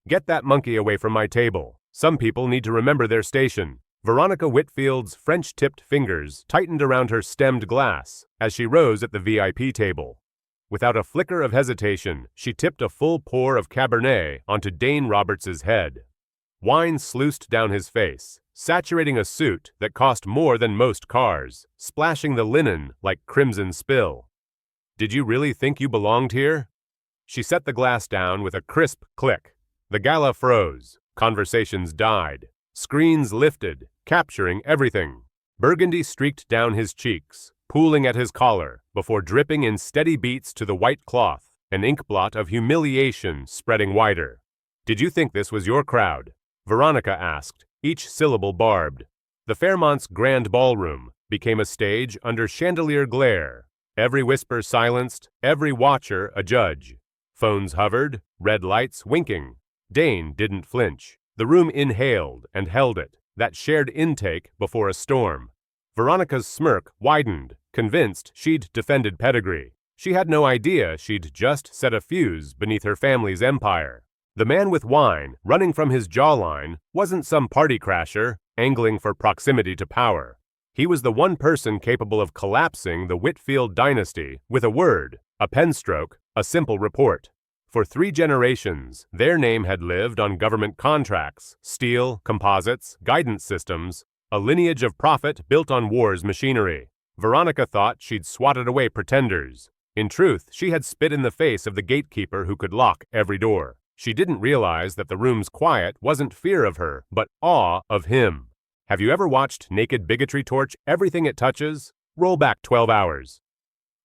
Get that monkey away from my table. Some people need to remember their station. Veronica Whitfield's French-tipped fingers tightened around her stemmed glass as she rose at the VIP table. Without a flicker of hesitation, she tipped a full pour of Cabernet onto Dane Roberts's head. Wine sluiced down his face, saturating a suit that cost more than most cars, splashing the linen like crimson spill. Did you really think you belonged here? She set the glass down with a crisp click. The gala froze. Conversations died. Screens lifted, capturing everything. Burgundy streaked down his cheeks, pooling at his collar, before dripping in steady beats to the white cloth, an inkblot of humiliation spreading wider. Did you think this was your crowd? Veronica asked, each syllable barbed. The Fairmont's grand ballroom became a stage under chandelier glare, every whisper silenced, every watcher a judge. Phones hovered, red lights winking. Dane didn't flinch. The room inhaled and held it, that shared intake before a storm. Veronica's smirk widened, convinced she'd defended pedigree. She had no idea she'd just set a fuse beneath her family's empire. The man with wine running from his jawline wasn't some party crasher angling for proximity to power. He was the one person capable of collapsing the Whitfield dynasty with a word, a pen stroke, a simple report. For 3 generations, their name had lived on government contracts, steel, composites, guidance systems, a lineage of profit built on war's machinery. Veronica thought she'd swatted away pretenders. In truth, she had spit in the face of the gatekeeper who could lock every door. She didn't realize that the room's quiet wasn't fear of her, but awe of him. Have you ever watched naked bigotry torch everything it touches? Roll back 12 hours.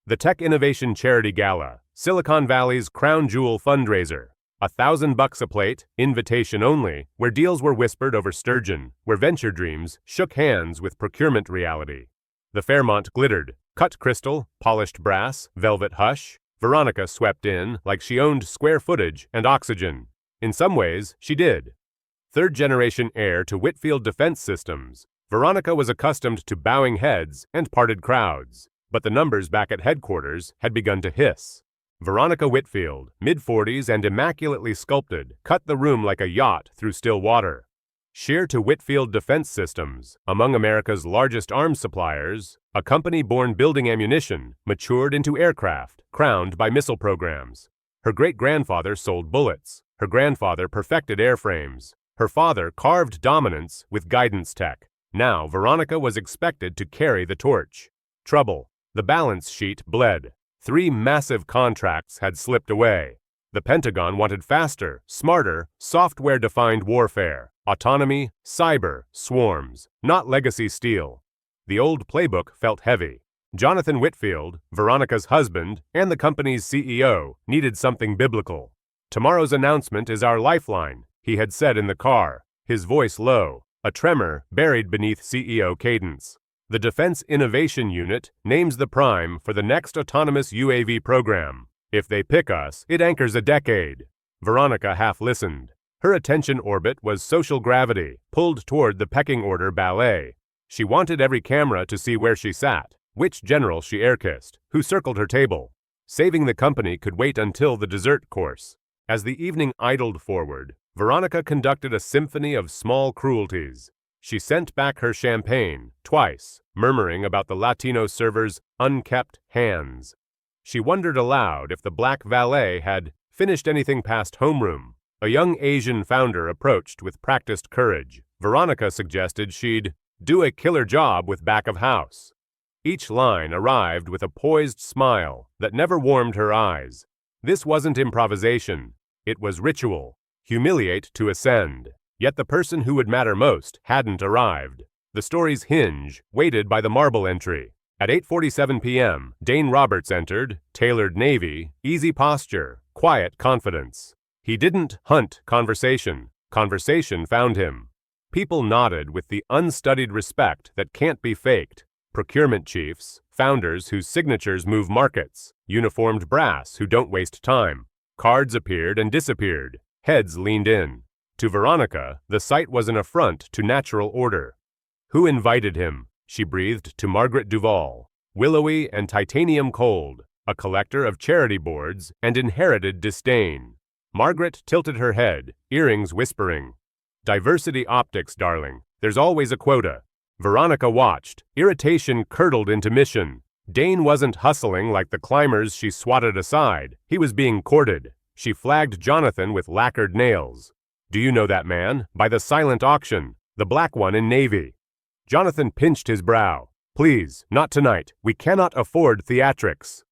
The Tech Innovation Charity Gala, Silicon Valley's crown jewel fundraiser. $1,000 a plate, invitation only, where deals were whispered over sturgeon, where venture dreams shook hands with procurement reality. The Fairmont glittered, cut crystal, polished brass, velvet hush. Veronica swept in like she owned square footage and oxygen. In some ways, she did. Third-generation heir to Whitfield Defense Systems, Veronica was accustomed to bowing heads and parted crowds, but the numbers back at headquarters had begun to hiss. Veronica Whitfield, mid-40s and immaculately sculpted, cut the room like a yacht through still water. Sheer to Whitfield Defense Systems, among America's largest arms suppliers, a company born building ammunition, matured into aircraft, crowned by missile programs. Her great-grandfather sold bullets. Her grandfather perfected airframes. Her father carved dominance with guidance tech. Now Veronica was expected to carry the torch. Trouble. The balance sheet bled. 3 massive contracts had slipped away. The Pentagon wanted faster, smarter, software-defined warfare. Autonomy, cyber, swarms, not legacy steel. The old playbook felt heavy. Jonathan Whitfield, Veronica's husband, and the company's CEO needed something biblical. Tomorrow's announcement is our lifeline, he had said in the car, his voice low, a tremor buried beneath CEO cadence. The Defense Innovation Unit names the prime for the next autonomous UAV program. If they pick us, it anchors a decade. Veronica half listened. Her attention orbit was social gravity, pulled toward the pecking order ballet. She wanted every camera to see where she sat, which general she air-kissed, who circled her table. Saving the company could wait until the dessert course. As the evening idled forward, Veronica conducted a symphony of small cruelties. She sent back her champagne, twice, murmuring about the Latino server's unkept hands. She wondered aloud if the black valet had finished anything past homeroom. A young Asian founder approached with practiced courage. Veronica suggested she'd do a killer job with back of house. Each line arrived with a poised smile that never warmed her eyes. This wasn't improvisation. It was ritual. Humiliate to ascend. Yet the person who would matter most hadn't arrived. The story's hinge waited by the marble entry. At 8:47 p.m., Dane Roberts entered, tailored navy, easy posture, quiet confidence. He didn't hunt conversation. Conversation found him. People nodded with the unstudied respect that can't be faked. Procurement chiefs, founders whose signatures move markets, uniformed brass who don't waste time. Cards appeared and disappeared. Heads leaned in. To Veronica, the sight was an affront to natural order. Who invited him? She breathed to Margaret Duval, willowy and titanium cold, a collector of charity boards and inherited disdain. Margaret tilted her head, earrings whispering. Diversity optics, darling. There's always a quota. Veronica watched. Irritation curdled into mission. Dane wasn't hustling like the climbers she swatted aside. He was being courted. She flagged Jonathan with lacquered nails. Do you know that man? By the silent auction. The black one in navy. Jonathan pinched his brow. Please, not tonight. We cannot afford theatrics.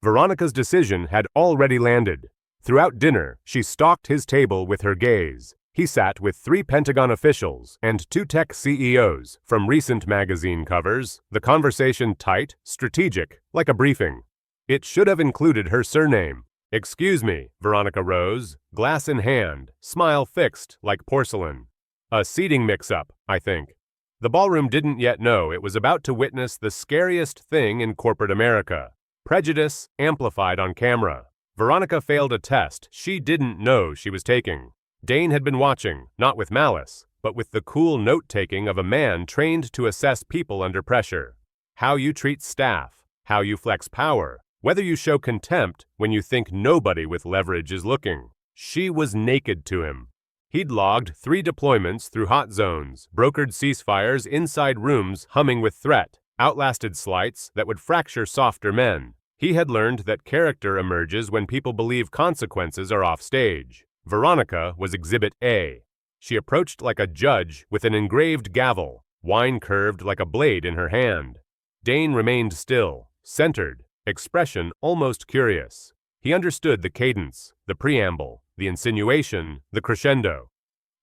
Veronica's decision had already landed. Throughout dinner, she stalked his table with her gaze. He sat with 3 Pentagon officials and 2 tech CEOs from recent magazine covers, the conversation tight, strategic, like a briefing. It should have included her surname. Excuse me, Veronica rose, glass in hand, smile fixed like porcelain. A seating mix-up, I think. The ballroom didn't yet know it was about to witness the scariest thing in corporate America. Prejudice amplified on camera. Veronica failed a test she didn't know she was taking. Dane had been watching, not with malice, but with the cool note-taking of a man trained to assess people under pressure. How you treat staff, how you flex power, whether you show contempt when you think nobody with leverage is looking. She was naked to him. He'd logged 3 deployments through hot zones, brokered ceasefires inside rooms humming with threat, outlasted slights that would fracture softer men. He had learned that character emerges when people believe consequences are off stage. Veronica was Exhibit A. She approached like a judge with an engraved gavel, wine curved like a blade in her hand. Dane remained still, centered, expression almost curious. He understood the cadence, the preamble, the insinuation, the crescendo.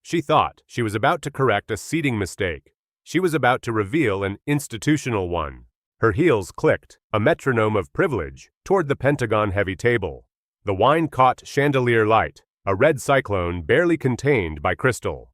She thought she was about to correct a seating mistake. She was about to reveal an institutional one. Her heels clicked, a metronome of privilege, toward the Pentagon-heavy table. The wine caught chandelier light, a red cyclone barely contained by crystal.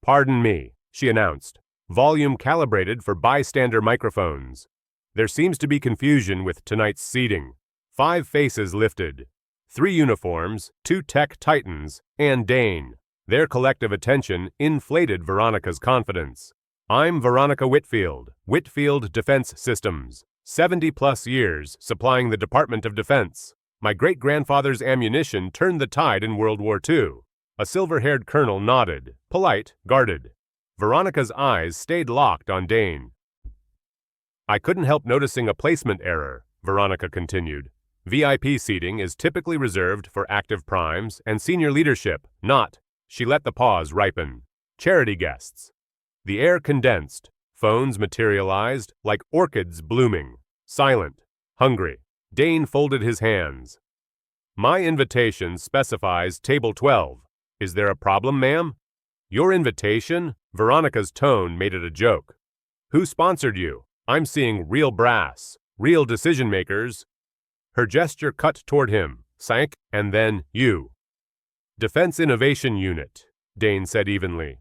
Pardon me, she announced, volume calibrated for bystander microphones. There seems to be confusion with tonight's seating. 5 faces lifted. 3 uniforms, 2 tech titans, and Dane. Their collective attention inflated Veronica's confidence. I'm Veronica Whitfield, Whitfield Defense Systems. 70-plus years supplying the Department of Defense. My great-grandfather's ammunition turned the tide in World War II. A silver-haired colonel nodded, polite, guarded. Veronica's eyes stayed locked on Dane. I couldn't help noticing a placement error, Veronica continued. VIP seating is typically reserved for active primes and senior leadership, not. She let the pause ripen. Charity guests. The air condensed. Phones materialized like orchids blooming. Silent. Hungry. Dane folded his hands. My invitation specifies table 12. Is there a problem, ma'am? Your invitation? Veronica's tone made it a joke. Who sponsored you? I'm seeing real brass, real decision-makers. Her gesture cut toward him, sank, and then you. Defense Innovation Unit, Dane said evenly.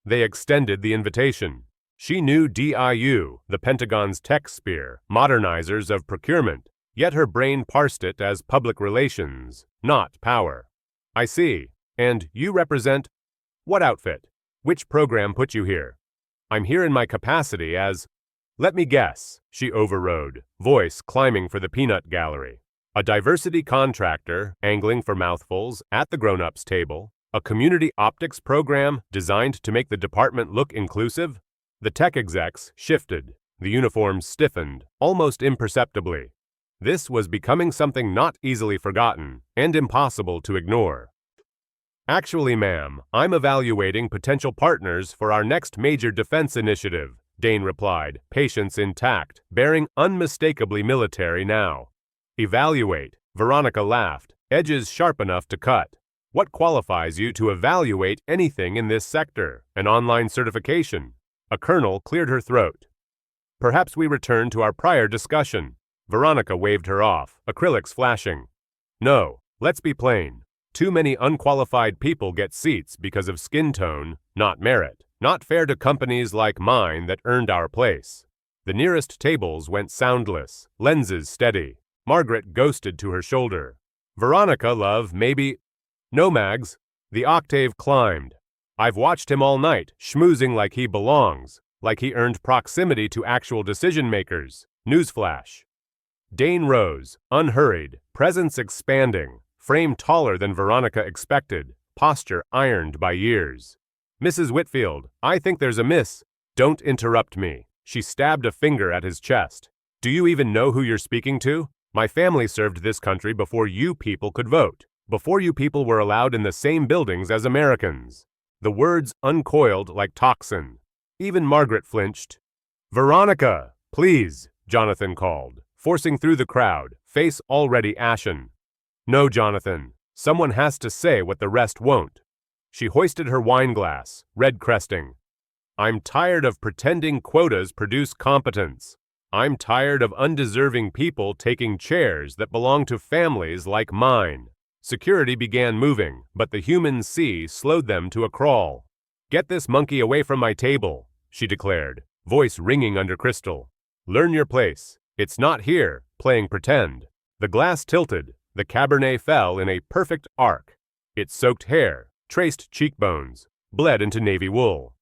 They extended the invitation. She knew DIU, the Pentagon's tech spear, modernizers of procurement, yet her brain parsed it as public relations, not power. I see. And you represent what outfit? Which program put you here? I'm here in my capacity as... Let me guess, she overrode, voice climbing for the peanut gallery. A diversity contractor, angling for mouthfuls, at the grown-ups table. A community optics program designed to make the department look inclusive? The tech execs shifted. The uniforms stiffened, almost imperceptibly. This was becoming something not easily forgotten and impossible to ignore. Actually, ma'am, I'm evaluating potential partners for our next major defense initiative, Dane replied, patience intact, bearing unmistakably military now. Evaluate, Veronica laughed, edges sharp enough to cut. What qualifies you to evaluate anything in this sector? An online certification? A colonel cleared her throat. Perhaps we return to our prior discussion. Veronica waved her off, acrylics flashing. No, let's be plain. Too many unqualified people get seats because of skin tone, not merit. Not fair to companies like mine that earned our place. The nearest tables went soundless, lenses steady. Margaret ghosted to her shoulder. Veronica, love, maybe... No, Mags. The octave climbed. I've watched him all night, schmoozing like he belongs, like he earned proximity to actual decision-makers. Newsflash. Dane rose, unhurried, presence expanding, frame taller than Veronica expected, posture ironed by years. Mrs. Whitfield, I think there's a miss. Don't interrupt me. She stabbed a finger at his chest. Do you even know who you're speaking to? My family served this country before you people could vote, before you people were allowed in the same buildings as Americans. The words uncoiled like toxin. Even Margaret flinched. Veronica, please, Jonathan called, forcing through the crowd, face already ashen. No, Jonathan. Someone has to say what the rest won't. She hoisted her wine glass, red cresting. I'm tired of pretending quotas produce competence. I'm tired of undeserving people taking chairs that belong to families like mine. Security began moving, but the human sea slowed them to a crawl. Get this monkey away from my table, she declared, voice ringing under crystal. Learn your place. It's not here, playing pretend. The glass tilted. The Cabernet fell in a perfect arc. It soaked hair, traced cheekbones, bled into navy wool.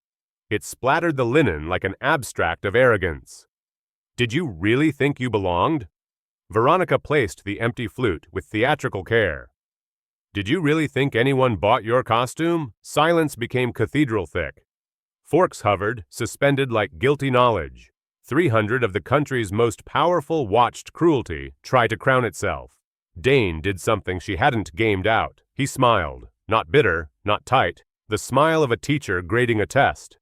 It splattered the linen like an abstract of arrogance. Did you really think you belonged? Veronica placed the empty flute with theatrical care. Did you really think anyone bought your costume? Silence became cathedral thick. Forks hovered, suspended like guilty knowledge. 300 of the country's most powerful watched cruelty try to crown itself. Dane did something she hadn't gamed out. He smiled, not bitter, not tight, the smile of a teacher grading a test.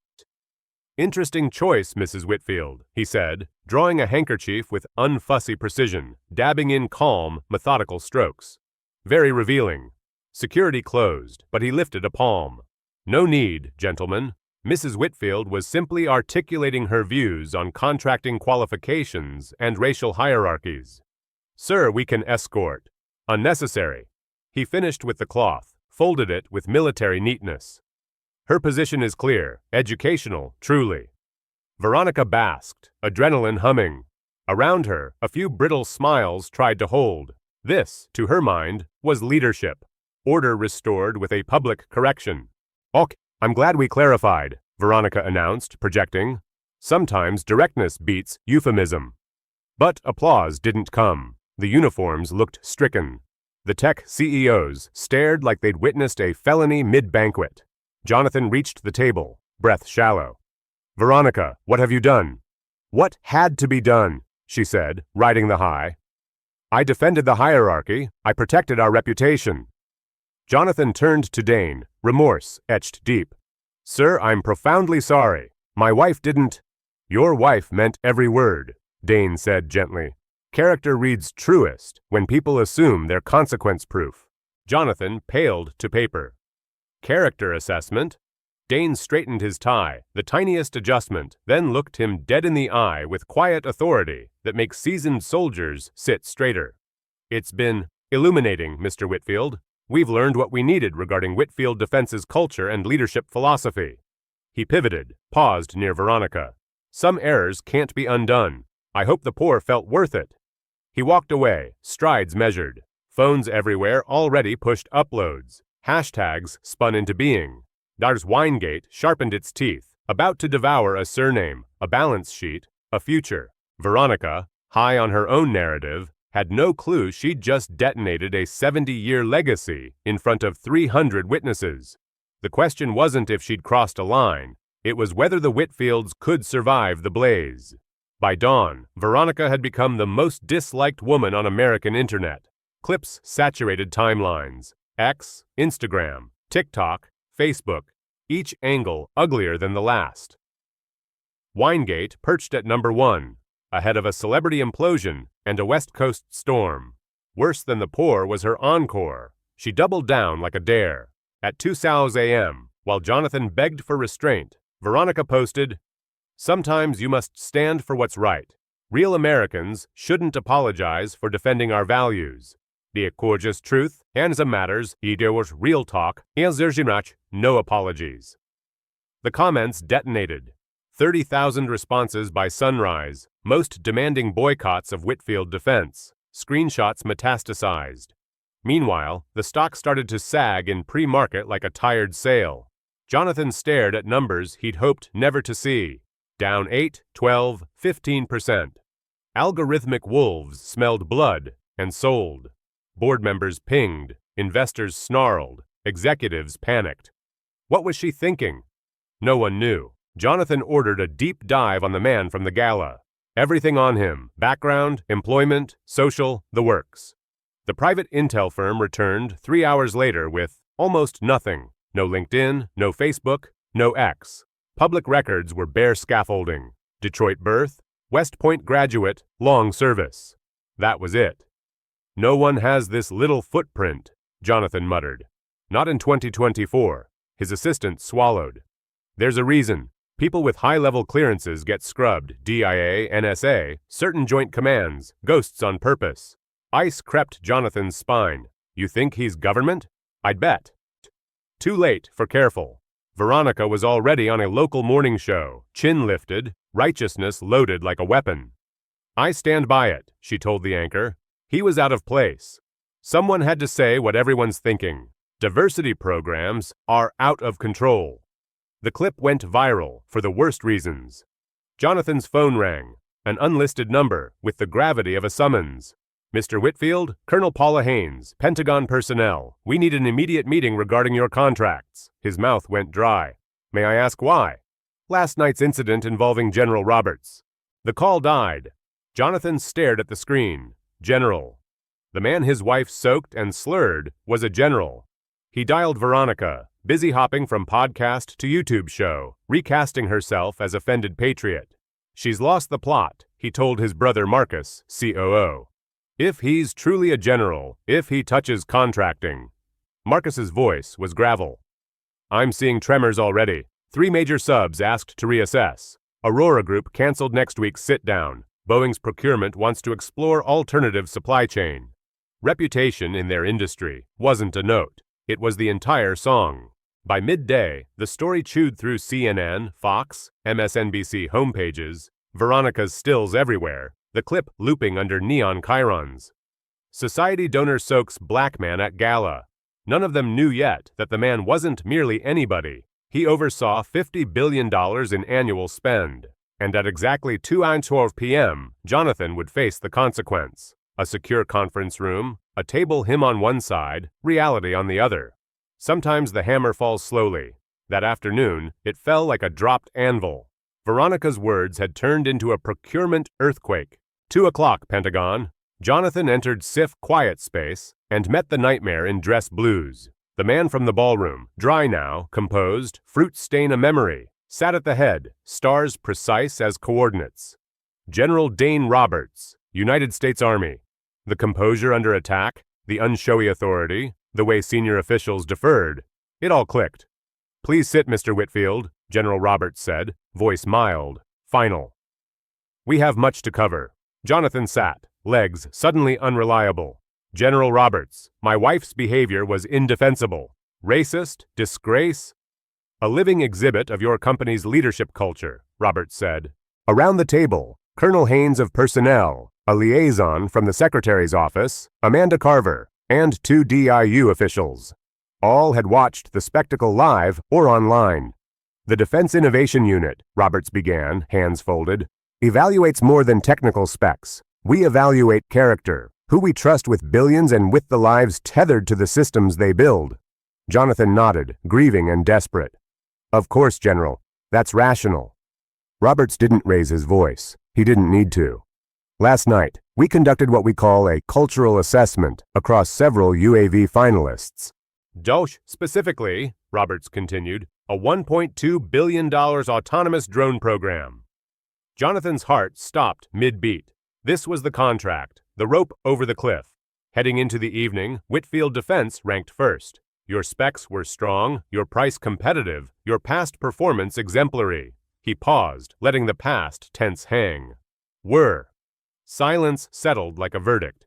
Interesting choice, Mrs. Whitfield, he said, drawing a handkerchief with unfussy precision, dabbing in calm, methodical strokes. Very revealing. Security closed, but he lifted a palm. No need, gentlemen. Mrs. Whitfield was simply articulating her views on contracting qualifications and racial hierarchies. Sir, we can escort. Unnecessary. He finished with the cloth, folded it with military neatness. Her position is clear, educational, truly. Veronica basked, adrenaline humming. Around her, a few brittle smiles tried to hold. This, to her mind, was leadership. Order restored with a public correction. Ok, I'm glad we clarified, Veronica announced, projecting. Sometimes directness beats euphemism. But applause didn't come. The uniforms looked stricken. The tech CEOs stared like they'd witnessed a felony mid-banquet. Jonathan reached the table, breath shallow. Veronica, what have you done? What had to be done, she said, riding the high. I defended the hierarchy. I protected our reputation. Jonathan turned to Dane, remorse etched deep. Sir, I'm profoundly sorry. My wife didn't. Your wife meant every word, Dane said gently. Character reads truest when people assume they're consequence-proof. Jonathan paled to paper. Character assessment? Dane straightened his tie, the tiniest adjustment, then looked him dead in the eye with quiet authority that makes seasoned soldiers sit straighter. It's been illuminating, Mr. Whitfield. We've learned what we needed regarding Whitfield Defense's culture and leadership philosophy. He pivoted, paused near Veronica. Some errors can't be undone. I hope the poor felt worth it. He walked away, strides measured. Phones everywhere already pushed uploads. Hashtags spun into being. Dar's Winegate sharpened its teeth, about to devour a surname, a balance sheet, a future. Veronica, high on her own narrative, had no clue she'd just detonated a 70-year legacy in front of 300 witnesses. The question wasn't if she'd crossed a line, it was whether the Whitfields could survive the blaze. By dawn, Veronica had become the most disliked woman on American internet. Clips saturated timelines. X, Instagram, TikTok, Facebook, each angle uglier than the last. Winegate perched at number 1, ahead of a celebrity implosion and a West Coast storm. Worse than the poor was her encore. She doubled down like a dare. At 2:00 a.m., while Jonathan begged for restraint, Veronica posted, Sometimes you must stand for what's right. Real Americans shouldn't apologize for defending our values. The gorgeous truth, and some matters, there was real talk, no apologies. The comments detonated. 30,000 responses by sunrise, most demanding boycotts of Whitfield Defense. Screenshots metastasized. Meanwhile, the stock started to sag in pre-market like a tired sail. Jonathan stared at numbers he'd hoped never to see. Down 8, 12, 15%. Algorithmic wolves smelled blood and sold. Board members pinged, Investors snarled. Executives panicked. What was she thinking? No one knew. Jonathan ordered a deep dive on the man from the gala. Everything on him: background, employment, social, the works. The private intel firm returned 3 hours later with almost nothing. No LinkedIn, no Facebook, no X. Public records were bare scaffolding. Detroit birth, West Point graduate, long service. That was it. No one has this little footprint, Jonathan muttered. Not in 2024. His assistant swallowed. There's a reason. People with high-level clearances get scrubbed. DIA, NSA, certain joint commands, ghosts on purpose. Ice crept Jonathan's spine. You think he's government? I'd bet. Too late for careful. Veronica was already on a local morning show, chin lifted, righteousness loaded like a weapon. I stand by it, she told the anchor. He was out of place. Someone had to say what everyone's thinking. Diversity programs are out of control. The clip went viral for the worst reasons. Jonathan's phone rang, an unlisted number with the gravity of a summons. Mr. Whitfield, Colonel Paula Haynes, Pentagon personnel. We need an immediate meeting regarding your contracts. His mouth went dry. May I ask why? Last night's incident involving General Roberts. The call died. Jonathan stared at the screen. General. The man his wife soaked and slurred was a general. He dialed Veronica, busy hopping from podcast to YouTube show, recasting herself as offended patriot. She's lost the plot, he told his brother Marcus, COO. If he's truly a general, if he touches contracting. Marcus's voice was gravel. I'm seeing tremors already. 3 major subs asked to reassess. Aurora Group canceled next week's sit-down. Boeing's procurement wants to explore alternative supply chain. Reputation in their industry wasn't a note. It was the entire song. By midday, the story chewed through CNN, Fox, MSNBC homepages, Veronica's stills everywhere, the clip looping under neon chyrons. Society donor soaks black man at gala. None of them knew yet that the man wasn't merely anybody. He oversaw $50 billion in annual spend. And at exactly 2:12 p.m., Jonathan would face the consequence. A secure conference room, a table him on one side, reality on the other. Sometimes the hammer falls slowly. That afternoon, it fell like a dropped anvil. Veronica's words had turned into a procurement earthquake. 2 o'clock, Pentagon. Jonathan entered SIF quiet space and met the nightmare in dress blues. The man from the ballroom, dry now, composed, fruit stain a memory, sat at the head, stars precise as coordinates. General Dane Roberts, United States Army. The composure under attack, the unshowy authority, the way senior officials deferred, it all clicked. Please sit, Mr. Whitfield, General Roberts said, voice mild, final. We have much to cover. Jonathan sat, legs suddenly unreliable. General Roberts, my wife's behavior was indefensible. Racist, disgrace. A living exhibit of your company's leadership culture, Roberts said. Around the table, Colonel Haynes of Personnel, a liaison from the Secretary's office, Amanda Carver, and 2 DIU officials. All had watched the spectacle live or online. The Defense Innovation Unit, Roberts began, hands folded, evaluates more than technical specs. We evaluate character, who we trust with billions and with the lives tethered to the systems they build. Jonathan nodded, grieving and desperate. Of course, General. That's rational. Roberts didn't raise his voice. He didn't need to. Last night, we conducted what we call a cultural assessment across several UAV finalists. DOSH specifically, Roberts continued, a $1.2 billion autonomous drone program. Jonathan's heart stopped mid-beat. This was the contract, the rope over the cliff. Heading into the evening, Whitfield Defense ranked first. Your specs were strong, your price competitive, your past performance exemplary. He paused, letting the past tense hang. Were. Silence settled like a verdict.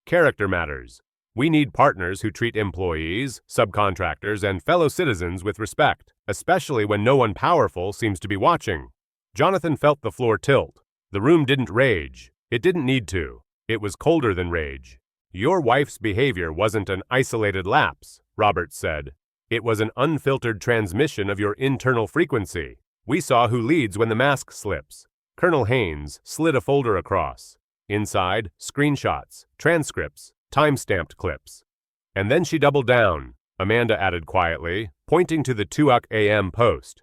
Character matters. We need partners who treat employees, subcontractors, and fellow citizens with respect, especially when no one powerful seems to be watching. Jonathan felt the floor tilt. The room didn't rage. It didn't need to. It was colder than rage. Your wife's behavior wasn't an isolated lapse, Roberts said. It was an unfiltered transmission of your internal frequency. We saw who leads when the mask slips. Colonel Haynes slid a folder across. Inside, screenshots, transcripts, time-stamped clips. And then she doubled down, Amanda added quietly, pointing to the 2 a.m. post.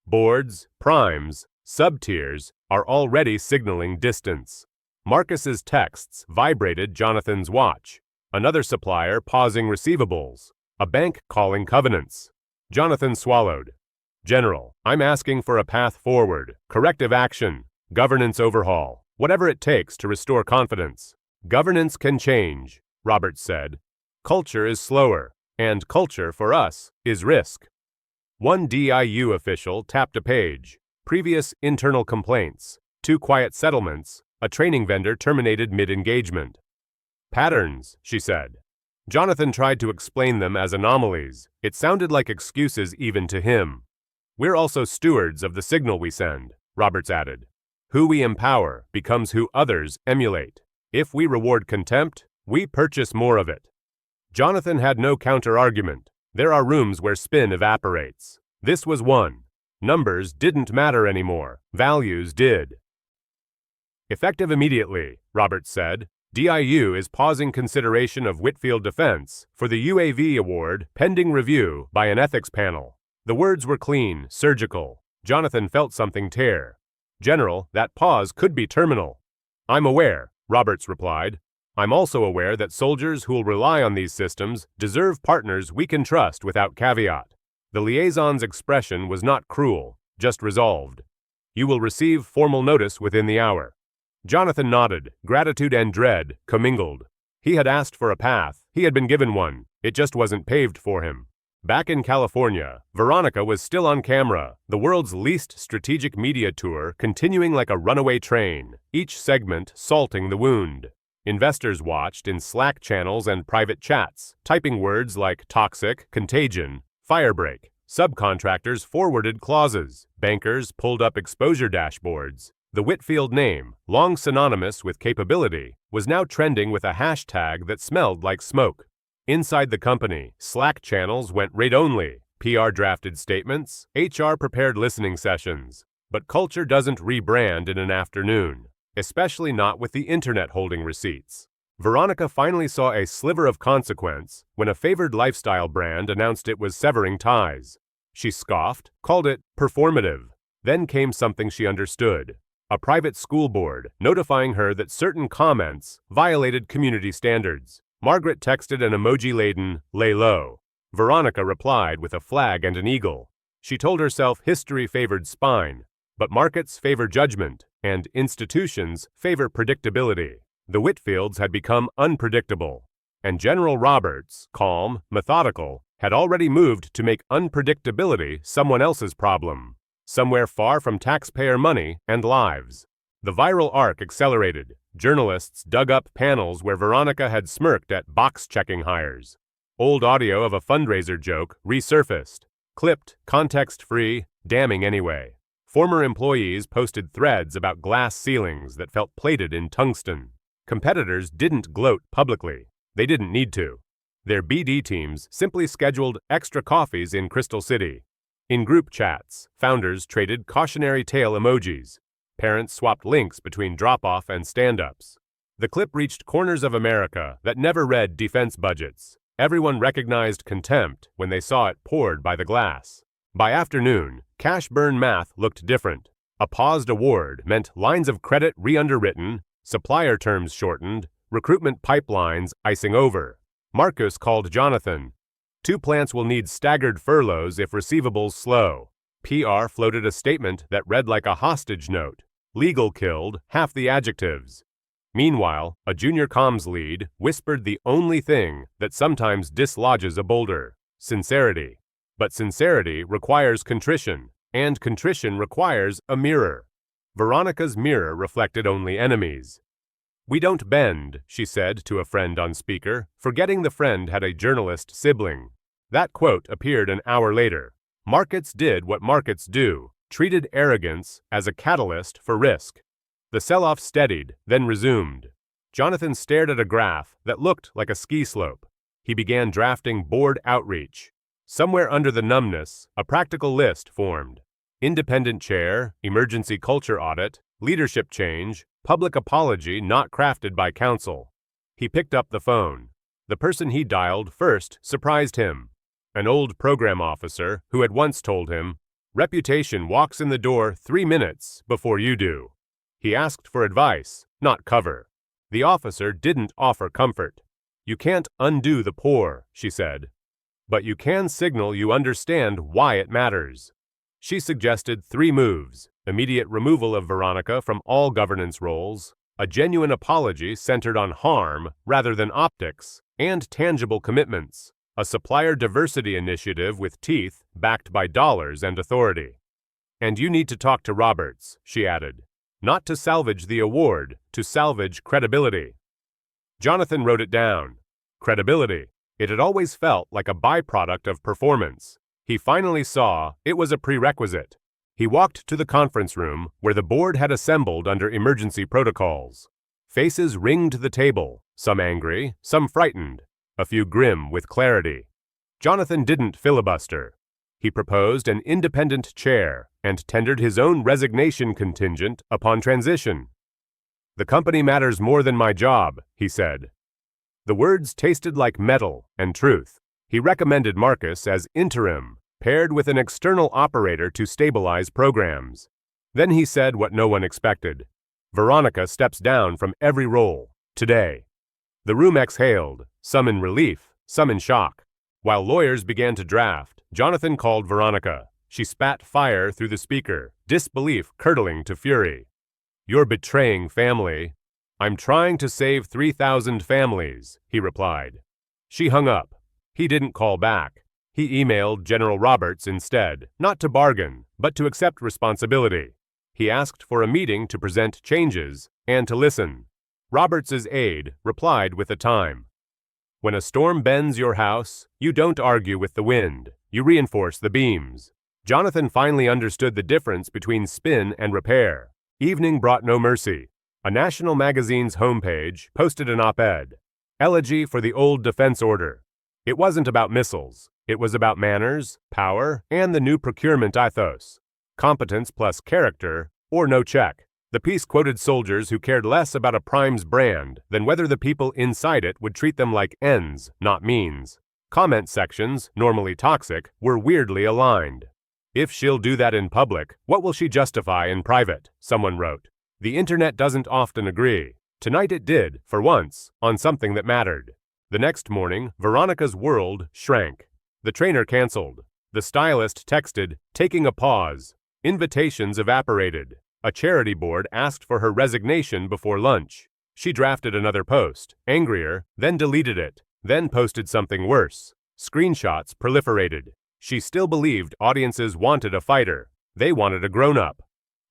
Boards, primes, sub-tiers are already signaling distance. Marcus's texts vibrated Jonathan's watch. Another supplier pausing receivables. A bank calling covenants. Jonathan swallowed. General, I'm asking for a path forward, corrective action, governance overhaul, whatever it takes to restore confidence. Governance can change, Roberts said. Culture is slower, and culture, for us, is risk. One DIU official tapped a page. Previous internal complaints, 2 quiet settlements, a training vendor terminated mid-engagement. Patterns, she said. Jonathan tried to explain them as anomalies. It sounded like excuses even to him. We're also stewards of the signal we send, Roberts added. Who we empower becomes who others emulate. If we reward contempt, we purchase more of it. Jonathan had no counter-argument. There are rooms where spin evaporates. This was one. Numbers didn't matter anymore. Values did. Effective immediately, Roberts said. DIU is pausing consideration of Whitfield defense for the UAV award pending review by an ethics panel. The words were clean, surgical. Jonathan felt something tear. General, that pause could be terminal. I'm aware, Roberts replied. I'm also aware that soldiers who will rely on these systems deserve partners we can trust without caveat. The liaison's expression was not cruel, just resolved. You will receive formal notice within the hour. Jonathan nodded, gratitude and dread commingled. He had asked for a path, he had been given one, it just wasn't paved for him. Back in California, Veronica was still on camera, the world's least strategic media tour continuing like a runaway train, each segment salting the wound. Investors watched in Slack channels and private chats, typing words like toxic, contagion, firebreak. Subcontractors forwarded clauses. Bankers pulled up exposure dashboards. The Whitfield name, long synonymous with capability, was now trending with a hashtag that smelled like smoke. Inside the company, Slack channels went read-only. PR drafted statements, HR prepared listening sessions. But culture doesn't rebrand in an afternoon. Especially not with the internet holding receipts. Veronica finally saw a sliver of consequence when a favored lifestyle brand announced it was severing ties. She scoffed, called it performative. Then came something she understood. A private school board notifying her that certain comments violated community standards. Margaret texted an emoji-laden, lay low. Veronica replied with a flag and an eagle. She told herself history favored spine, but markets favor judgment, and institutions favor predictability. The Whitfields had become unpredictable, and General Roberts, calm, methodical, had already moved to make unpredictability someone else's problem, somewhere far from taxpayer money and lives. The viral arc accelerated. Journalists dug up panels where Veronica had smirked at box-checking hires. Old audio of a fundraiser joke resurfaced, clipped, context-free, damning anyway. Former employees posted threads about glass ceilings that felt plated in tungsten. Competitors didn't gloat publicly. They didn't need to. Their BD teams simply scheduled extra coffees in Crystal City. In group chats, founders traded cautionary tale emojis. Parents swapped links between drop-off and stand-ups. The clip reached corners of America that never read defense budgets. Everyone recognized contempt when they saw it poured by the glass. By afternoon, cash burn math looked different. A paused award meant lines of credit re-underwritten, supplier terms shortened, recruitment pipelines icing over. Marcus called Jonathan. 2 plants will need staggered furloughs if receivables slow. PR floated a statement that read like a hostage note. Legal killed half the adjectives. Meanwhile, a junior comms lead whispered the only thing that sometimes dislodges a boulder: sincerity. But sincerity requires contrition, and contrition requires a mirror. Veronica's mirror reflected only enemies. We don't bend, she said to a friend on speaker, forgetting the friend had a journalist sibling. That quote appeared an hour later. Markets did what markets do, treated arrogance as a catalyst for risk. The sell-off steadied, then resumed. Jonathan stared at a graph that looked like a ski slope. He began drafting board outreach. Somewhere under the numbness, a practical list formed. Independent chair, emergency culture audit, leadership change, public apology not crafted by counsel. He picked up the phone. The person he dialed first surprised him. An old program officer who had once told him, "Reputation walks in the door 3 minutes before you do." He asked for advice, not cover. The officer didn't offer comfort. "You can't undo the poor," she said. "But you can signal you understand why it matters." She suggested 3 moves: immediate removal of Veronica from all governance roles, a genuine apology centered on harm rather than optics, and tangible commitments, a supplier diversity initiative with teeth backed by dollars and authority. "And you need to talk to Roberts," she added. "Not to salvage the award, to salvage credibility." Jonathan wrote it down. Credibility. It had always felt like a byproduct of performance. He finally saw it was a prerequisite. He walked to the conference room where the board had assembled under emergency protocols. Faces ringed the table, some angry, some frightened, a few grim with clarity. Jonathan didn't filibuster. He proposed an independent chair and tendered his own resignation contingent upon transition. "The company matters more than my job," he said. The words tasted like metal and truth. He recommended Marcus as interim, paired with an external operator to stabilize programs. Then he said what no one expected. "Veronica steps down from every role, today." The room exhaled, some in relief, some in shock. While lawyers began to draft, Jonathan called Veronica. She spat fire through the speaker, disbelief curdling to fury. "You're betraying family." "I'm trying to save 3,000 families," he replied. She hung up. He didn't call back. He emailed General Roberts instead, not to bargain, but to accept responsibility. He asked for a meeting to present changes and to listen. Roberts's aide replied with a time. "When a storm bends your house, you don't argue with the wind, you reinforce the beams." Jonathan finally understood the difference between spin and repair. Evening brought no mercy. A national magazine's homepage posted an op-ed. Elegy for the old defense order. It wasn't about missiles. It was about manners, power, and the new procurement ethos. Competence plus character, or no check. The piece quoted soldiers who cared less about a prime's brand than whether the people inside it would treat them like ends, not means. Comment sections, normally toxic, were weirdly aligned. "If she'll do that in public, what will she justify in private?" someone wrote. The internet doesn't often agree. Tonight it did, for once, on something that mattered. The next morning, Veronica's world shrank. The trainer canceled. The stylist texted, taking a pause. Invitations evaporated. A charity board asked for her resignation before lunch. She drafted another post, angrier, then deleted it, then posted something worse. Screenshots proliferated. She still believed audiences wanted a fighter. They wanted a grown-up.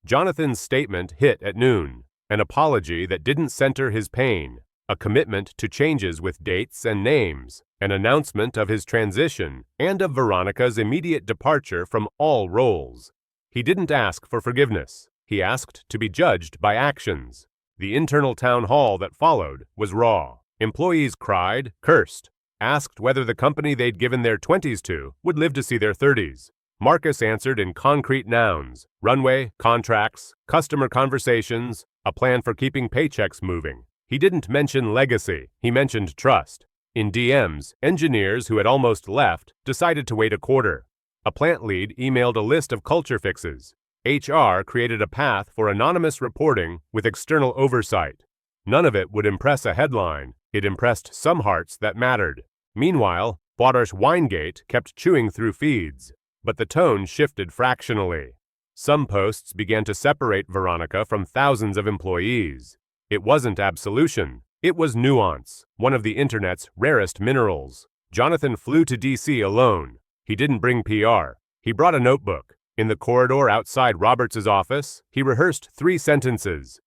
Jonathan's statement hit at noon. An apology that didn't center his pain. A commitment to changes with dates and names. An announcement of his transition and of Veronica's immediate departure from all roles. He didn't ask for forgiveness. He asked to be judged by actions. The internal town hall that followed was raw. Employees cried, cursed, asked whether the company they'd given their 20s to would live to see their 30s. Marcus answered in concrete nouns: runway, contracts, customer conversations, a plan for keeping paychecks moving. He didn't mention legacy, he mentioned trust. In DMs, engineers who had almost left decided to wait a quarter. A plant lead emailed a list of culture fixes. HR created a path for anonymous reporting with external oversight. None of it would impress a headline. It impressed some hearts that mattered. Meanwhile, Boar's Winegate kept chewing through feeds, but the tone shifted fractionally. Some posts began to separate Veronica from thousands of employees. It wasn't absolution. It was nuance, one of the internet's rarest minerals. Jonathan flew to DC alone. He didn't bring PR. He brought a notebook. In the corridor outside Roberts' office, he rehearsed 3 sentences.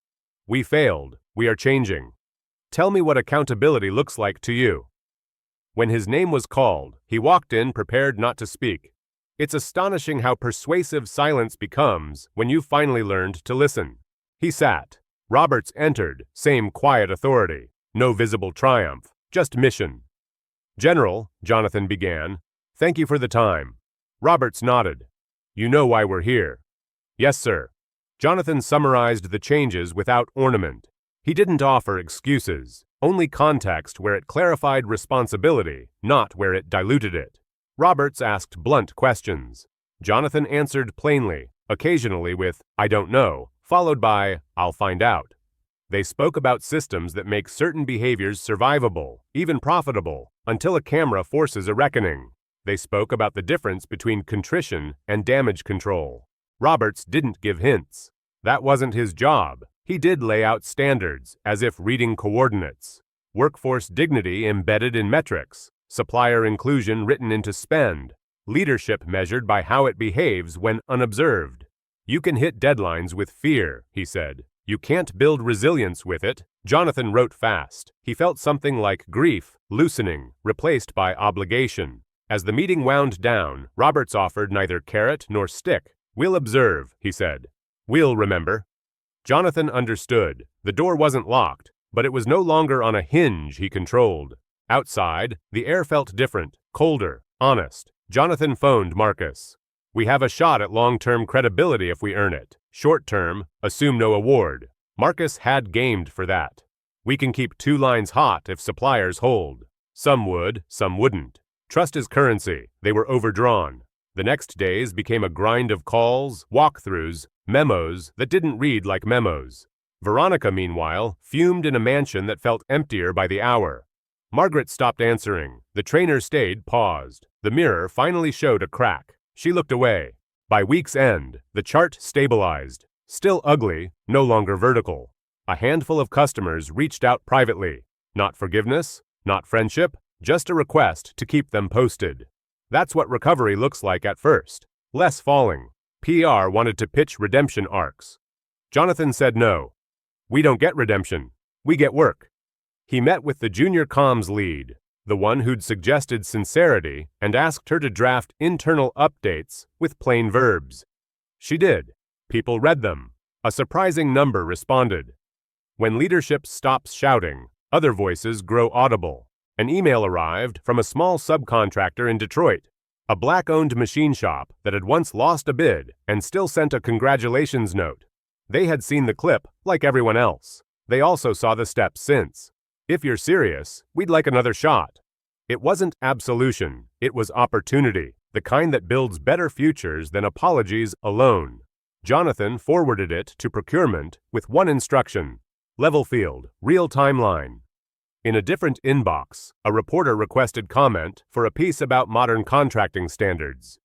"We failed. We are changing. Tell me what accountability looks like to you." When his name was called, he walked in prepared not to speak. It's astonishing how persuasive silence becomes when you've finally learned to listen. He sat. Roberts entered, same quiet authority. No visible triumph, just mission. "General," Jonathan began, "thank you for the time." Roberts nodded. "You know why we're here." "Yes, sir." Jonathan summarized the changes without ornament. He didn't offer excuses. only context where it clarified responsibility, not where it diluted it. Roberts asked blunt questions. Jonathan answered plainly, occasionally with, "I don't know," followed by, "I'll find out." They spoke about systems that make certain behaviors survivable, even profitable, until a camera forces a reckoning. They spoke about the difference between contrition and damage control. Roberts didn't give hints. That wasn't his job. He did lay out standards, as if reading coordinates. Workforce dignity embedded in metrics, supplier inclusion written into spend, leadership measured by how it behaves when unobserved. You can hit deadlines with fear, he said. You can't build resilience with it. Jonathan wrote fast. He felt something like grief loosening, replaced by obligation. As the meeting wound down, Roberts offered neither carrot nor stick. "We'll observe," he said. "We'll remember." Jonathan understood. The door wasn't locked, but it was no longer on a hinge he controlled. Outside, the air felt different, colder, honest. Jonathan phoned Marcus. "We have a shot at long-term credibility if we earn it. Short-term, assume no award." Marcus had gamed for that. "We can keep 2 lines hot if suppliers hold." Some would, some wouldn't. Trust is currency. They were overdrawn. The next days became a grind of calls, walkthroughs, memos that didn't read like memos. Veronica, meanwhile, fumed in a mansion that felt emptier by the hour. Margaret stopped answering. The trainer stayed paused. The mirror finally showed a crack. She looked away. By week's end, the chart stabilized. Still ugly, no longer vertical. A handful of customers reached out privately. Not forgiveness, not friendship, just a request to keep them posted. That's what recovery looks like at first. Less falling. PR wanted to pitch redemption arcs. Jonathan said no. "We don't get redemption. We get work." He met with the junior comms lead, the one who'd suggested sincerity, and asked her to draft internal updates with plain verbs. She did. People read them. A surprising number responded. When leadership stops shouting, other voices grow audible. An email arrived from a small subcontractor in Detroit, a black-owned machine shop that had once lost a bid and still sent a congratulations note. They had seen the clip like everyone else. They also saw the steps since. "If you're serious, we'd like another shot." It wasn't absolution, it was opportunity, the kind that builds better futures than apologies alone. Jonathan forwarded it to procurement with one instruction: level field, real timeline. In a different inbox, a reporter requested comment for a piece about modern contracting standards.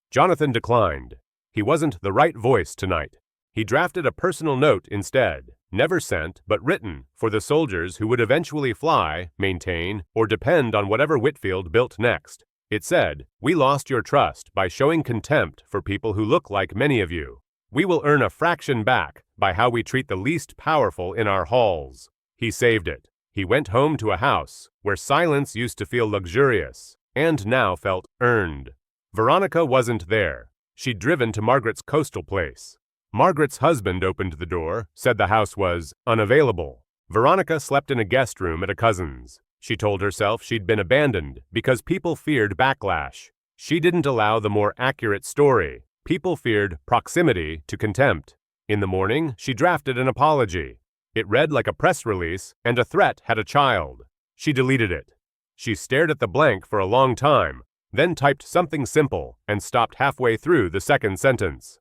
Jonathan declined. He wasn't the right voice tonight. He drafted a personal note instead, never sent but written for the soldiers who would eventually fly, maintain, or depend on whatever Whitfield built next. It said, "We lost your trust by showing contempt for people who look like many of you. We will earn a fraction back by how we treat the least powerful in our halls." He saved it. He went home to a house where silence used to feel luxurious and now felt earned. Veronica wasn't there. She'd driven to Margaret's coastal place. Margaret's husband opened the door, said the house was unavailable. Veronica slept in a guest room at a cousin's. She told herself she'd been abandoned because people feared backlash. She didn't allow the more accurate story. People feared proximity to contempt. In the morning, she drafted an apology. It read like a press release, and a threat had a child. She deleted it. She stared at the blank for a long time, then typed something simple and stopped halfway through the second sentence.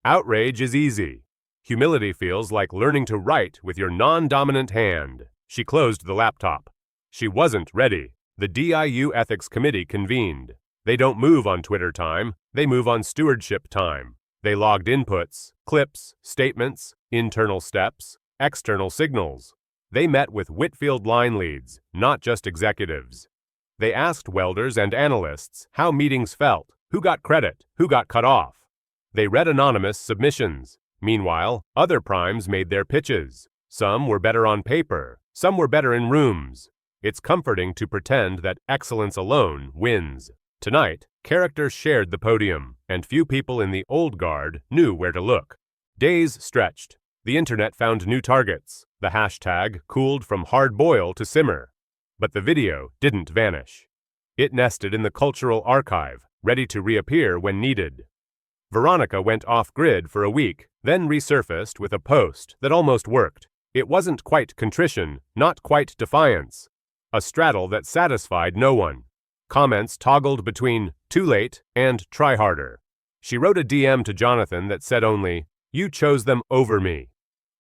Outrage is easy. Humility feels like learning to write with your non-dominant hand. She closed the laptop. She wasn't ready. The DIU Ethics Committee convened. They don't move on Twitter time, they move on stewardship time. They logged inputs, clips, statements, internal steps, external signals. They met with Whitfield line leads, not just executives. They asked welders and analysts how meetings felt, who got credit, who got cut off. They read anonymous submissions. Meanwhile, other primes made their pitches. Some were better on paper, some were better in rooms. It's comforting to pretend that excellence alone wins. Tonight, characters shared the podium, and few people in the old guard knew where to look. Days stretched. The internet found new targets. The hashtag cooled from hard boil to simmer. But the video didn't vanish. It nested in the cultural archive, ready to reappear when needed. Veronica went off-grid for a week, then resurfaced with a post that almost worked. It wasn't quite contrition, not quite defiance. A straddle that satisfied no one. Comments toggled between "too late" and "try harder." She wrote a DM to Jonathan that said only, "You chose them over me."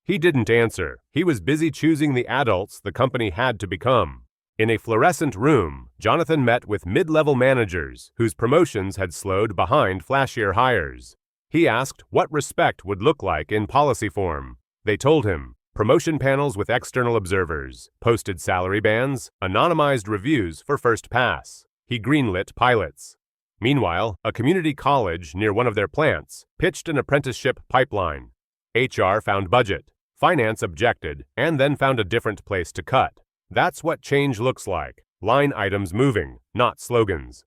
He didn't answer. He was busy choosing the adults the company had to become. In a fluorescent room, Jonathan met with mid-level managers whose promotions had slowed behind flashier hires. He asked what respect would look like in policy form. They told him, promotion panels with external observers, posted salary bands, anonymized reviews for first pass. He greenlit pilots. Meanwhile, a community college near one of their plants pitched an apprenticeship pipeline. HR found budget, finance objected, and then found a different place to cut. That's what change looks like, line items moving, not slogans.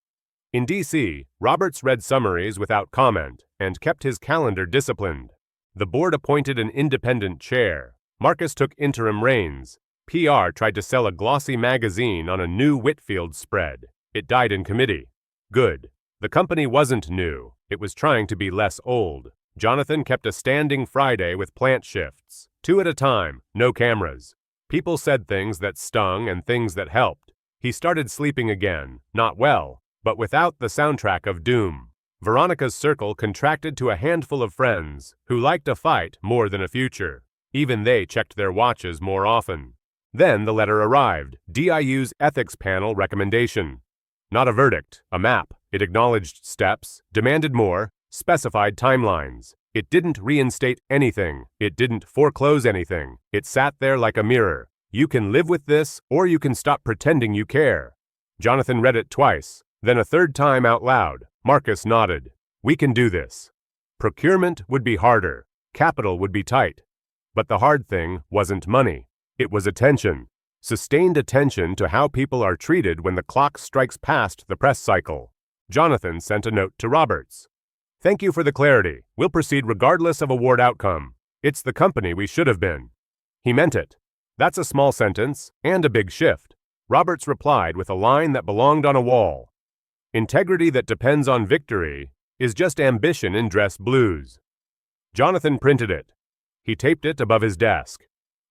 In D.C., Roberts read summaries without comment and kept his calendar disciplined. The board appointed an independent chair. Marcus took interim reins. PR tried to sell a glossy magazine on a new Whitfield spread. It died in committee. Good. The company wasn't new. It was trying to be less old. Jonathan kept a standing Friday with plant shifts. 2 at a time, no cameras. People said things that stung and things that helped. He started sleeping again, not well, but without the soundtrack of doom. Veronica's circle contracted to a handful of friends who liked a fight more than a future. Even they checked their watches more often. Then the letter arrived, DIU's ethics panel recommendation. Not a verdict, a map. It acknowledged steps, demanded more, specified timelines. It didn't reinstate anything. It didn't foreclose anything. It sat there like a mirror. You can live with this, or you can stop pretending you care. Jonathan read it twice, then a third time out loud. Marcus nodded. We can do this. Procurement would be harder. Capital would be tight. But the hard thing wasn't money. It was attention. Sustained attention to how people are treated when the clock strikes past the press cycle. Jonathan sent a note to Roberts. Thank you for the clarity. We'll proceed regardless of award outcome. It's the company we should have been. He meant it. That's a small sentence, and a big shift. Roberts replied with a line that belonged on a wall. Integrity that depends on victory is just ambition in dress blues. Jonathan printed it. He taped it above his desk.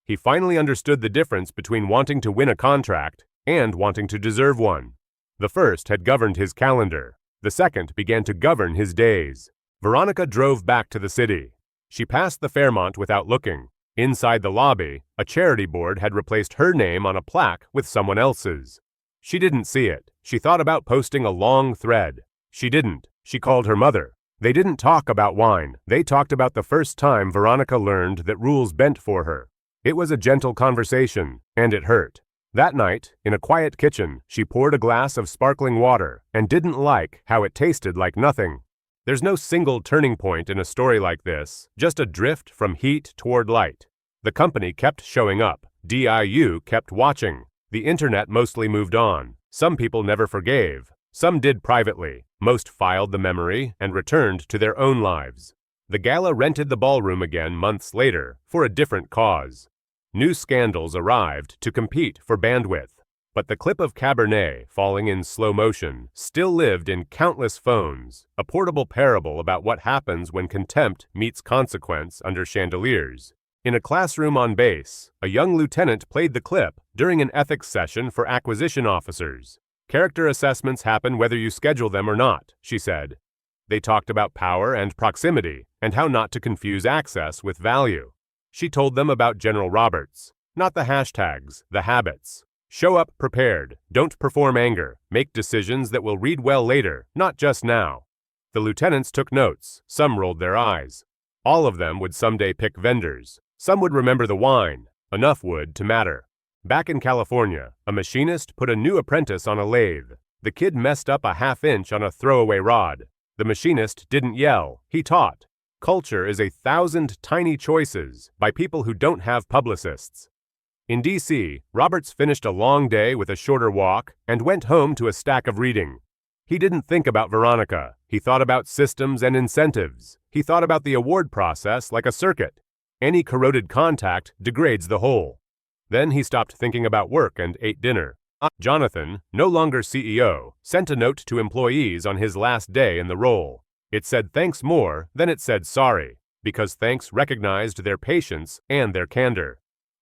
He finally understood the difference between wanting to win a contract and wanting to deserve one. The first had governed his calendar. The second began to govern his days. Veronica drove back to the city. She passed the Fairmont without looking. Inside the lobby, a charity board had replaced her name on a plaque with someone else's. She didn't see it. She thought about posting a long thread. She didn't. She called her mother. They didn't talk about wine. They talked about the first time Veronica learned that rules bent for her. It was a gentle conversation, and it hurt. That night, in a quiet kitchen, she poured a glass of sparkling water and didn't like how it tasted like nothing. There's no single turning point in a story like this, just a drift from heat toward light. The company kept showing up. DIU kept watching. The internet mostly moved on. Some people never forgave. Some did privately. Most filed the memory and returned to their own lives. The gala rented the ballroom again months later for a different cause. New scandals arrived to compete for bandwidth. But the clip of Cabernet falling in slow motion still lived in countless phones, a portable parable about what happens when contempt meets consequence under chandeliers. In a classroom on base, a young lieutenant played the clip during an ethics session for acquisition officers. Character assessments happen whether you schedule them or not, she said. They talked about power and proximity and how not to confuse access with value. She told them about General Roberts, not the hashtags, the habits. Show up prepared, don't perform anger, make decisions that will read well later, not just now. The lieutenants took notes, some rolled their eyes. All of them would someday pick vendors. Some would remember the wine, enough would to matter. Back in California, a machinist put a new apprentice on a lathe. The kid messed up a half-inch on a throwaway rod. The machinist didn't yell, he taught. Culture is 1,000 tiny choices by people who don't have publicists. In D.C., Roberts finished a long day with a shorter walk and went home to a stack of reading. He didn't think about Veronica. He thought about systems and incentives. He thought about the award process like a circuit. Any corroded contact degrades the whole. Then he stopped thinking about work and ate dinner. Jonathan, no longer CEO, sent a note to employees on his last day in the role. It said thanks more than it said sorry, because thanks recognized their patience and their candor.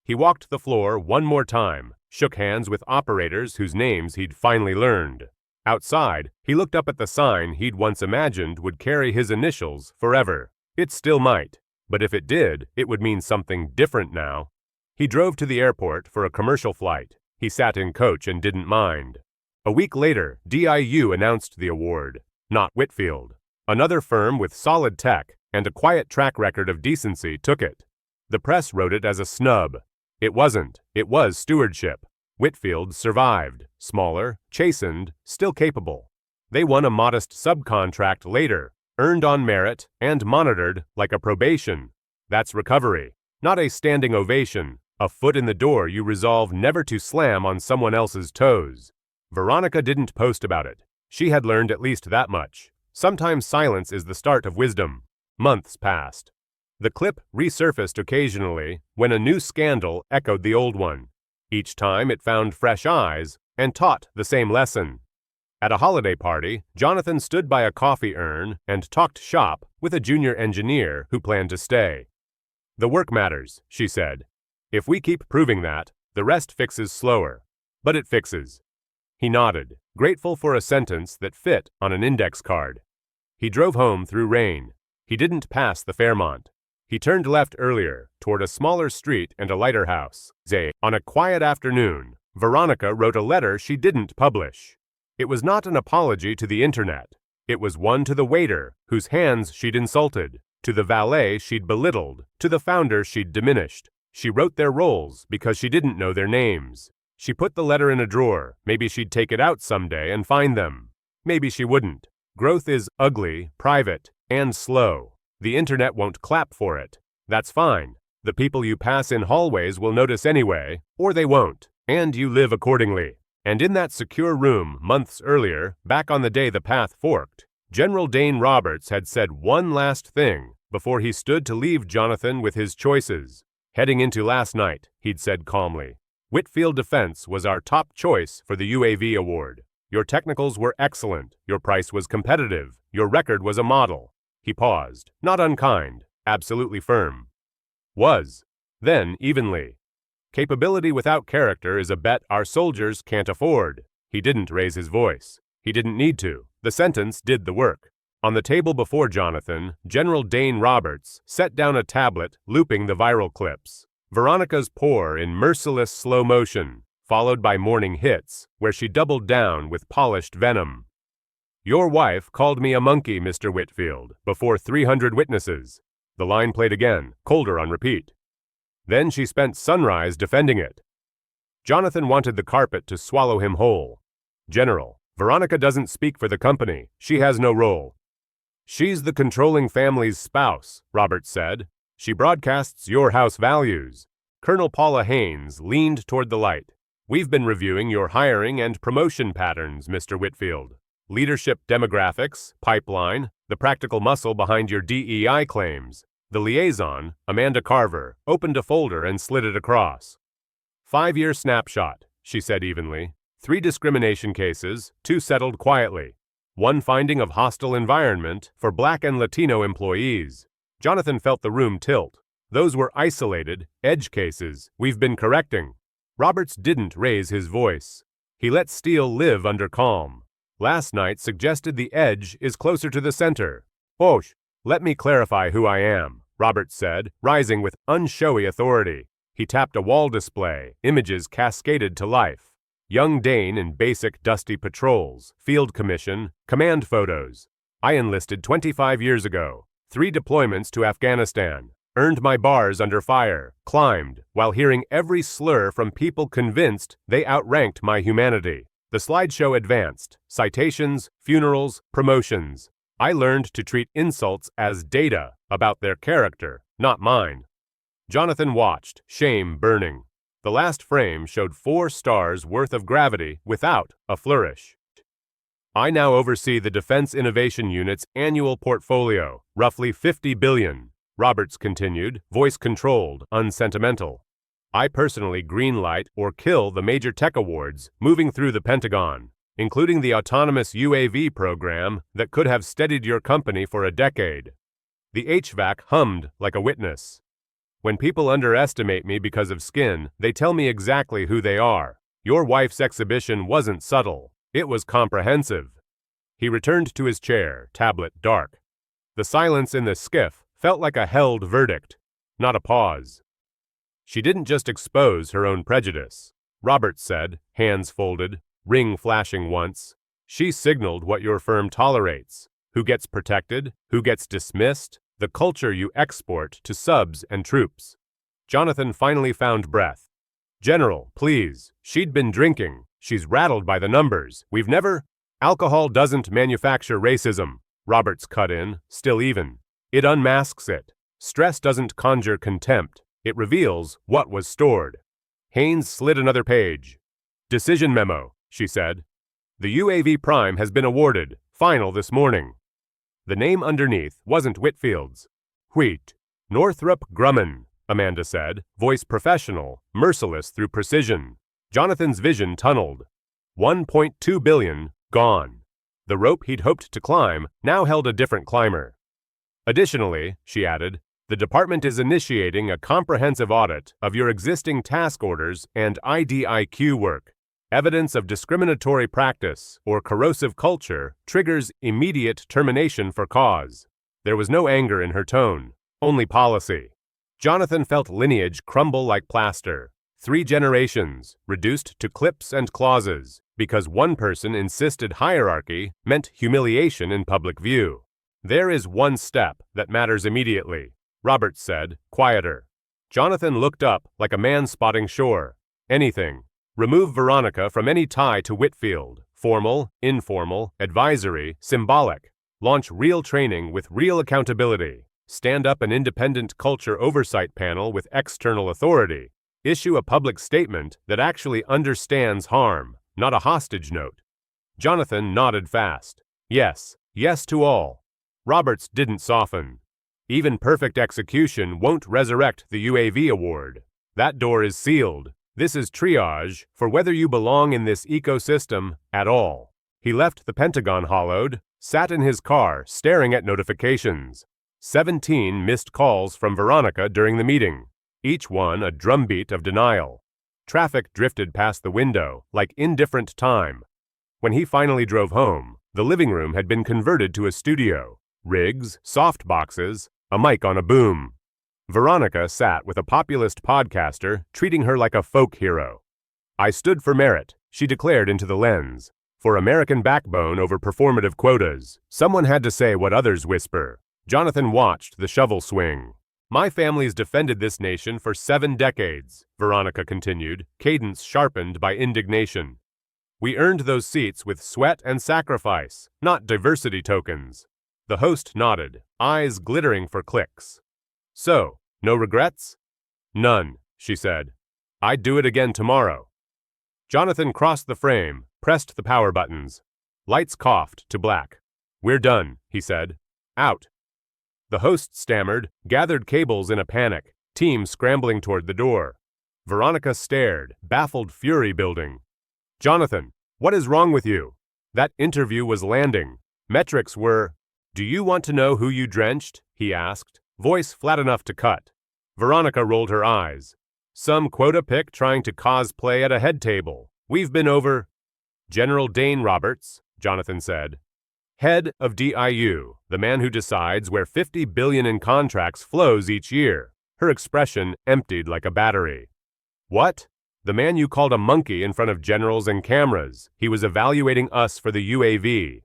He walked the floor one more time, shook hands with operators whose names he'd finally learned. Outside, he looked up at the sign he'd once imagined would carry his initials forever. It still might, but if it did, it would mean something different now. He drove to the airport for a commercial flight. He sat in coach and didn't mind. A week later, DIU announced the award, not Whitfield. Another firm with solid tech and a quiet track record of decency took it. The press wrote it as a snub. It wasn't. It was stewardship. Whitfield survived, smaller, chastened, still capable. They won a modest subcontract later, earned on merit, and monitored like a probation. That's recovery, not a standing ovation, a foot in the door you resolve never to slam on someone else's toes. Veronica didn't post about it. She had learned at least that much. Sometimes silence is the start of wisdom. Months passed. The clip resurfaced occasionally when a new scandal echoed the old one. Each time it found fresh eyes and taught the same lesson. At a holiday party, Jonathan stood by a coffee urn and talked shop with a junior engineer who planned to stay. "The work matters," she said. "If we keep proving that, the rest fixes slower. But it fixes." He nodded, grateful for a sentence that fit on an index card. He drove home through rain. He didn't pass the Fairmont. He turned left earlier, toward a smaller street and a lighter house. On a quiet afternoon, Veronica wrote a letter she didn't publish. It was not an apology to the internet. It was one to the waiter, whose hands she'd insulted, to the valet she'd belittled, to the founder she'd diminished. She wrote their roles because she didn't know their names. She put the letter in a drawer. Maybe she'd take it out someday and find them. Maybe she wouldn't. Growth is ugly, private, and slow. The internet won't clap for it. That's fine. The people you pass in hallways will notice anyway, or they won't, and you live accordingly. And in that secure room months earlier, back on the day the path forked, General Dane Roberts had said one last thing before he stood to leave Jonathan with his choices. Heading into last night, he'd said calmly, "Whitfield Defense was our top choice for the UAV award. Your technicals were excellent, your price was competitive, your record was a model." He paused, not unkind, absolutely firm. Was. Then, evenly. "Capability without character is a bet our soldiers can't afford." He didn't raise his voice. He didn't need to. The sentence did the work. On the table before Jonathan, General Dane Roberts set down a tablet looping the viral clips. Veronica's pour in merciless slow motion, followed by morning hits, where she doubled down with polished venom. "Your wife called me a monkey, Mr. Whitfield, before 300 witnesses." The line played again, colder on repeat. "Then she spent sunrise defending it." Jonathan wanted the carpet to swallow him whole. "General, Veronica doesn't speak for the company. She has no role." "She's the controlling family's spouse," Roberts said. "She broadcasts your house values." Colonel Paula Haynes leaned toward the light. "We've been reviewing your hiring and promotion patterns, Mr. Whitfield. Leadership demographics, pipeline, the practical muscle behind your DEI claims." The liaison, Amanda Carver, opened a folder and slid it across. 5-year snapshot, she said evenly. 3 discrimination cases, 2 settled quietly. 1 finding of hostile environment for Black and Latino employees. Jonathan felt the room tilt. Those were isolated, edge cases we've been correcting. Roberts didn't raise his voice. He let steel live under calm. Last night suggested the edge is closer to the center. "Osh, let me clarify who I am," Roberts said, rising with unshowy authority. He tapped a wall display, images cascaded to life. Young Dane in basic dusty patrols, field commission, command photos. "I enlisted 25 years ago. 3 deployments to Afghanistan. Earned my bars under fire, climbed, while hearing every slur from people convinced they outranked my humanity." The slideshow advanced. Citations, funerals, promotions. "I learned to treat insults as data about their character, not mine." Jonathan watched, shame burning. The last frame showed 4 stars worth of gravity without a flourish. "I now oversee the Defense Innovation Unit's annual portfolio, roughly $50 billion, Roberts continued, voice controlled, unsentimental. "I personally greenlight or kill the major tech awards moving through the Pentagon, including the autonomous UAV program that could have steadied your company for a decade." The HVAC hummed like a witness. When people underestimate me because of skin, they tell me exactly who they are. Your wife's exhibition wasn't subtle. It was comprehensive. He returned to his chair, tablet dark. The silence in the skiff felt like a held verdict, not a pause. She didn't just expose her own prejudice, Roberts said, hands folded, ring flashing once. She signaled what your firm tolerates, who gets protected, who gets dismissed, the culture you export to subs and troops. Jonathan finally found breath. General, please. She'd been drinking. She's rattled by the numbers. We've never… Alcohol doesn't manufacture racism, Roberts cut in, still even. It unmasks it. Stress doesn't conjure contempt. It reveals what was stored. Haynes slid another page. Decision memo, she said. The UAV Prime has been awarded, final this morning. The name underneath wasn't Whitfield's. Wheat. Northrop Grumman, Amanda said, voice professional, merciless through precision. Jonathan's vision tunneled. 1.2 billion, gone. The rope he'd hoped to climb now held a different climber. Additionally, she added, the department is initiating a comprehensive audit of your existing task orders and IDIQ work. Evidence of discriminatory practice or corrosive culture triggers immediate termination for cause. There was no anger in her tone, only policy. Jonathan felt lineage crumble like plaster. 3 generations, reduced to clips and clauses, because one person insisted hierarchy meant humiliation in public view. There is one step that matters immediately, Roberts said, quieter. Jonathan looked up like a man spotting shore. Anything. Remove Veronica from any tie to Whitfield. Formal, informal, advisory, symbolic. Launch real training with real accountability. Stand up an independent culture oversight panel with external authority. Issue a public statement that actually understands harm, not a hostage note. Jonathan nodded fast. Yes, yes to all. Roberts didn't soften. Even perfect execution won't resurrect the UAV award. That door is sealed. This is triage for whether you belong in this ecosystem at all. He left the Pentagon hollowed, sat in his car staring at notifications. 17 missed calls from Veronica during the meeting, each one a drumbeat of denial. Traffic drifted past the window like indifferent time. When he finally drove home, the living room had been converted to a studio. Rigs, soft boxes, a mic on a boom. Veronica sat with a populist podcaster treating her like a folk hero. I stood for merit, she declared into the lens. For American backbone over performative quotas. Someone had to say what others whisper. Jonathan watched the shovel swing. My family's defended this nation for 7 decades, Veronica continued, cadence sharpened by indignation. We earned those seats with sweat and sacrifice, not diversity tokens. The host nodded, eyes glittering for clicks. So, no regrets? None, she said. I'd do it again tomorrow. Jonathan crossed the frame, pressed the power buttons. Lights coughed to black. We're done, he said. Out. The host stammered, gathered cables in a panic, team scrambling toward the door. Veronica stared, baffled fury building. Jonathan, what is wrong with you? That interview was landing. Metrics were… Do you want to know who you drenched? He asked, voice flat enough to cut. Veronica rolled her eyes. Some quota pick trying to cosplay at a head table. We've been over… General Dane Roberts, Jonathan said. Head of DIU, the man who decides where $50 billion in contracts flows each year. Her expression emptied like a battery. What? The man you called a monkey in front of generals and cameras. He was evaluating us for the UAV.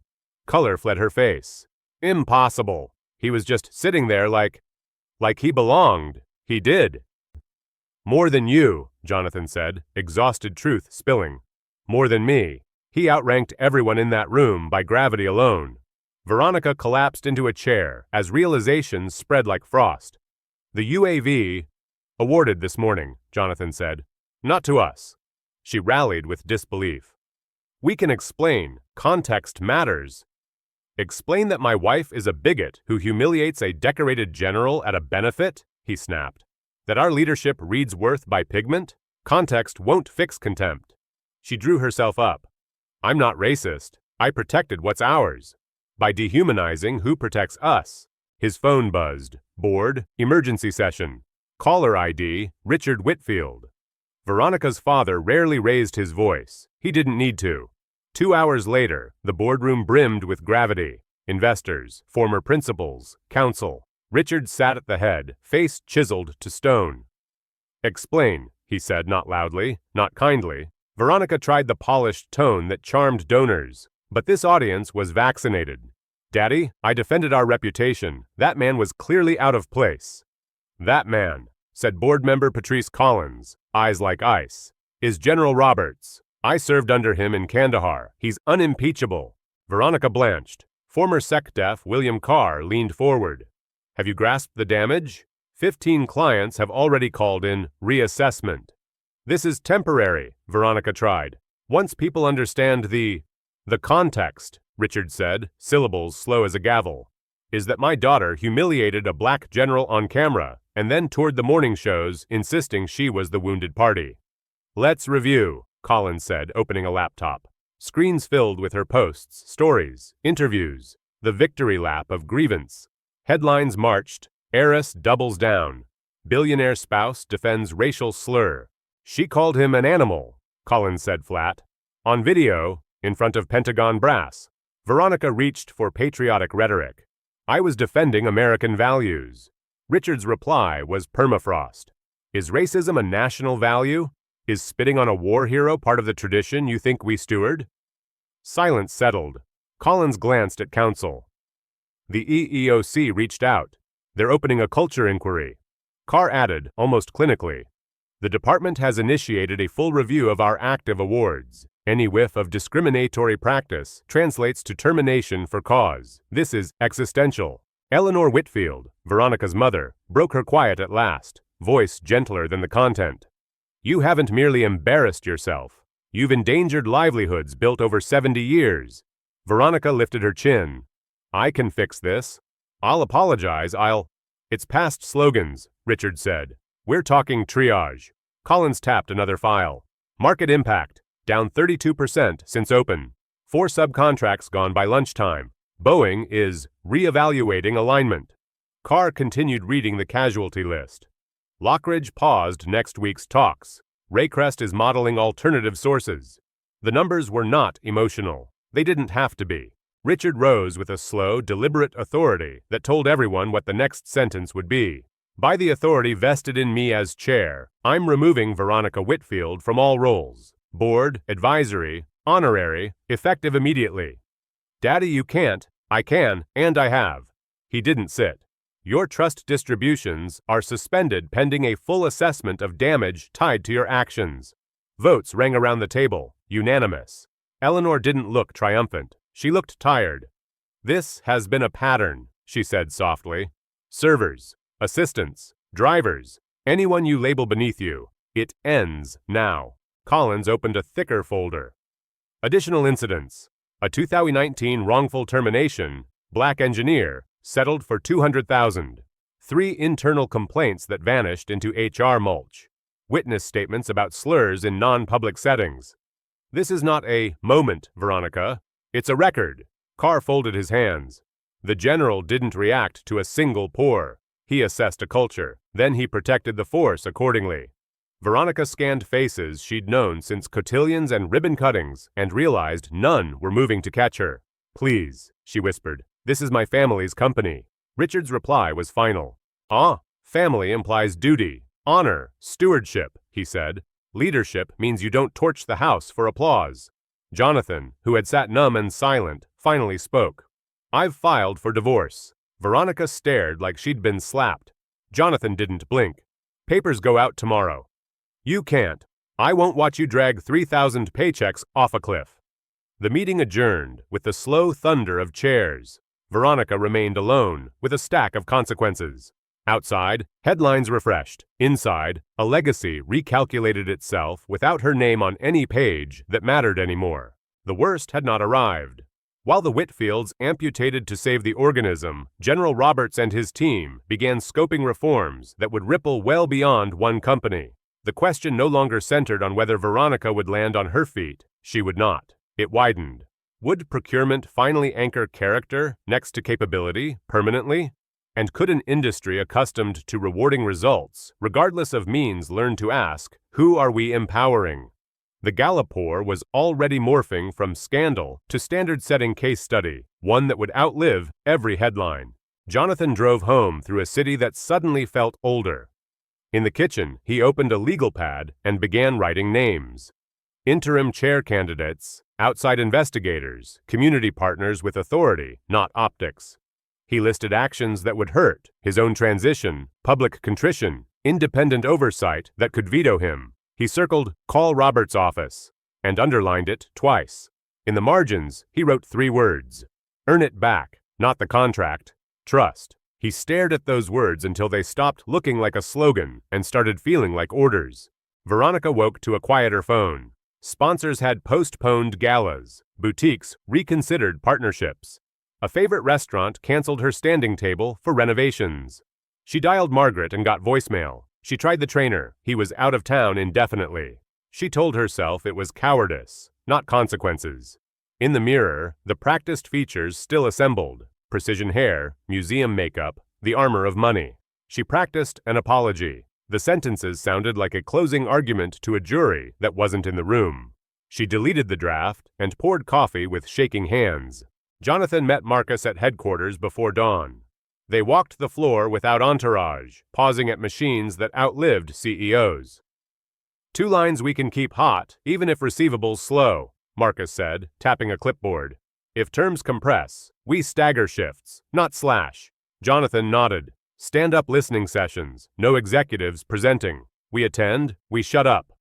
Color fled her face. Impossible. He was just sitting there like he belonged. He did. More than you, Jonathan said, exhausted truth spilling. More than me. He outranked everyone in that room by gravity alone. Veronica collapsed into a chair as realizations spread like frost. The UAV… awarded this morning, Jonathan said. Not to us. She rallied with disbelief. We can explain. Context matters. Explain that my wife is a bigot who humiliates a decorated general at a benefit? He snapped. That our leadership reads worth by pigment? Context won't fix contempt. She drew herself up. I'm not racist. I protected what's ours. By dehumanizing who protects us. His phone buzzed. Bored. Emergency session. Caller ID, Richard Whitfield. Veronica's father rarely raised his voice. He didn't need to. 2 hours later, the boardroom brimmed with gravity. Investors, former principals, counsel. Richard sat at the head, face chiseled to stone. "Explain," he said, not loudly, not kindly. Veronica tried the polished tone that charmed donors, but this audience was vaccinated. "Daddy, I defended our reputation. That man was clearly out of place." "That man," said board member Patrice Collins, eyes like ice, "is General Roberts. I served under him in Kandahar. He's unimpeachable." Veronica blanched. Former SecDef William Carr leaned forward. "Have you grasped the damage? 15 clients have already called in reassessment." "This is temporary," Veronica tried. "Once people understand the context," Richard said, syllables slow as a gavel, "is that my daughter humiliated a black general on camera and then toured the morning shows insisting she was the wounded party." "Let's review," Collins said, opening a laptop. Screens filled with her posts, stories, interviews, the victory lap of grievance. Headlines marched, "Heiress doubles down." "Billionaire spouse defends racial slur." "She called him an animal," Collins said flat. On video, in front of Pentagon brass, Veronica reached for patriotic rhetoric. "I was defending American values." Richard's reply was permafrost. "Is racism a national value? Is spitting on a war hero part of the tradition you think we steward?" Silence settled. Collins glanced at counsel. "The EEOC reached out. They're opening a culture inquiry." Carr added, almost clinically, "The department has initiated a full review of our active awards. Any whiff of discriminatory practice translates to termination for cause. This is existential." Eleanor Whitfield, Veronica's mother, broke her quiet at last, voice gentler than the content. "You haven't merely embarrassed yourself. You've endangered livelihoods built over 70 years. Veronica lifted her chin. "I can fix this. I'll apologize, It's past slogans," Richard said. "We're talking triage." Collins tapped another file. "Market impact, down 32% since open. 4 subcontracts gone by lunchtime. Boeing is reevaluating alignment." Carr continued reading the casualty list. "Lockridge paused next week's talks. Raycrest is modeling alternative sources." The numbers were not emotional. They didn't have to be. Richard rose with a slow, deliberate authority that told everyone what the next sentence would be. "By the authority vested in me as chair, I'm removing Veronica Whitfield from all roles. Board, advisory, honorary, effective immediately." "Daddy, you can't." "I can, and I have." He didn't sit. "Your trust distributions are suspended pending a full assessment of damage tied to your actions." Votes rang around the table, unanimous. Eleanor didn't look triumphant. She looked tired. "This has been a pattern," she said softly. "Servers, assistants, drivers, anyone you label beneath you. It ends now." Collins opened a thicker folder. Additional incidents. A 2019 wrongful termination, black engineer, settled for $200,000. 3 internal complaints that vanished into HR mulch. Witness statements about slurs in non-public settings. "This is not a moment, Veronica. It's a record." Carr folded his hands. "The general didn't react to a single pour. He assessed a culture. Then he protected the force accordingly." Veronica scanned faces she'd known since cotillions and ribbon cuttings and realized none were moving to catch her. "Please," she whispered. "This is my family's company." Richard's reply was final. Family implies duty, honor, stewardship," he said. "Leadership means you don't torch the house for applause." Jonathan, who had sat numb and silent, finally spoke. "I've filed for divorce." Veronica stared like she'd been slapped. Jonathan didn't blink. "Papers go out tomorrow." "You can't. I won't watch you drag 3,000 paychecks off a cliff." The meeting adjourned with the slow thunder of chairs. Veronica remained alone with a stack of consequences. Outside, headlines refreshed. Inside, a legacy recalculated itself without her name on any page that mattered anymore. The worst had not arrived. While the Whitfields amputated to save the organism, General Roberts and his team began scoping reforms that would ripple well beyond one company. The question no longer centered on whether Veronica would land on her feet. She would not. It widened. Would procurement finally anchor character next to capability permanently? And could an industry accustomed to rewarding results, regardless of means, learn to ask, who are we empowering? The Gallipore was already morphing from scandal to standard-setting case study, one that would outlive every headline. Jonathan drove home through a city that suddenly felt older. In the kitchen, he opened a legal pad and began writing names. Interim chair candidates, outside investigators, community partners with authority, not optics. He listed actions that would hurt, his own transition, public contrition, independent oversight that could veto him. He circled, "Call Roberts' office," and underlined it twice. In the margins, he wrote 3 words. Earn it back, not the contract. Trust. He stared at those words until they stopped looking like a slogan and started feeling like orders. Veronica woke to a quieter phone. Sponsors had postponed galas. Boutiques reconsidered partnerships. A favorite restaurant canceled her standing table for renovations. She dialed Margaret and got voicemail. She tried the trainer. He was out of town indefinitely. She told herself it was cowardice, not consequences. In the mirror, the practiced features still assembled. Precision hair, museum makeup, the armor of money. She practiced an apology. The sentences sounded like a closing argument to a jury that wasn't in the room. She deleted the draft and poured coffee with shaking hands. Jonathan met Marcus at headquarters before dawn. They walked the floor without entourage, pausing at machines that outlived CEOs. 2 lines we can keep hot, even if receivables slow, Marcus said, tapping a clipboard. If terms compress, we stagger shifts, not slash. Jonathan nodded. Stand-up listening sessions, no executives presenting. We attend, we shut up.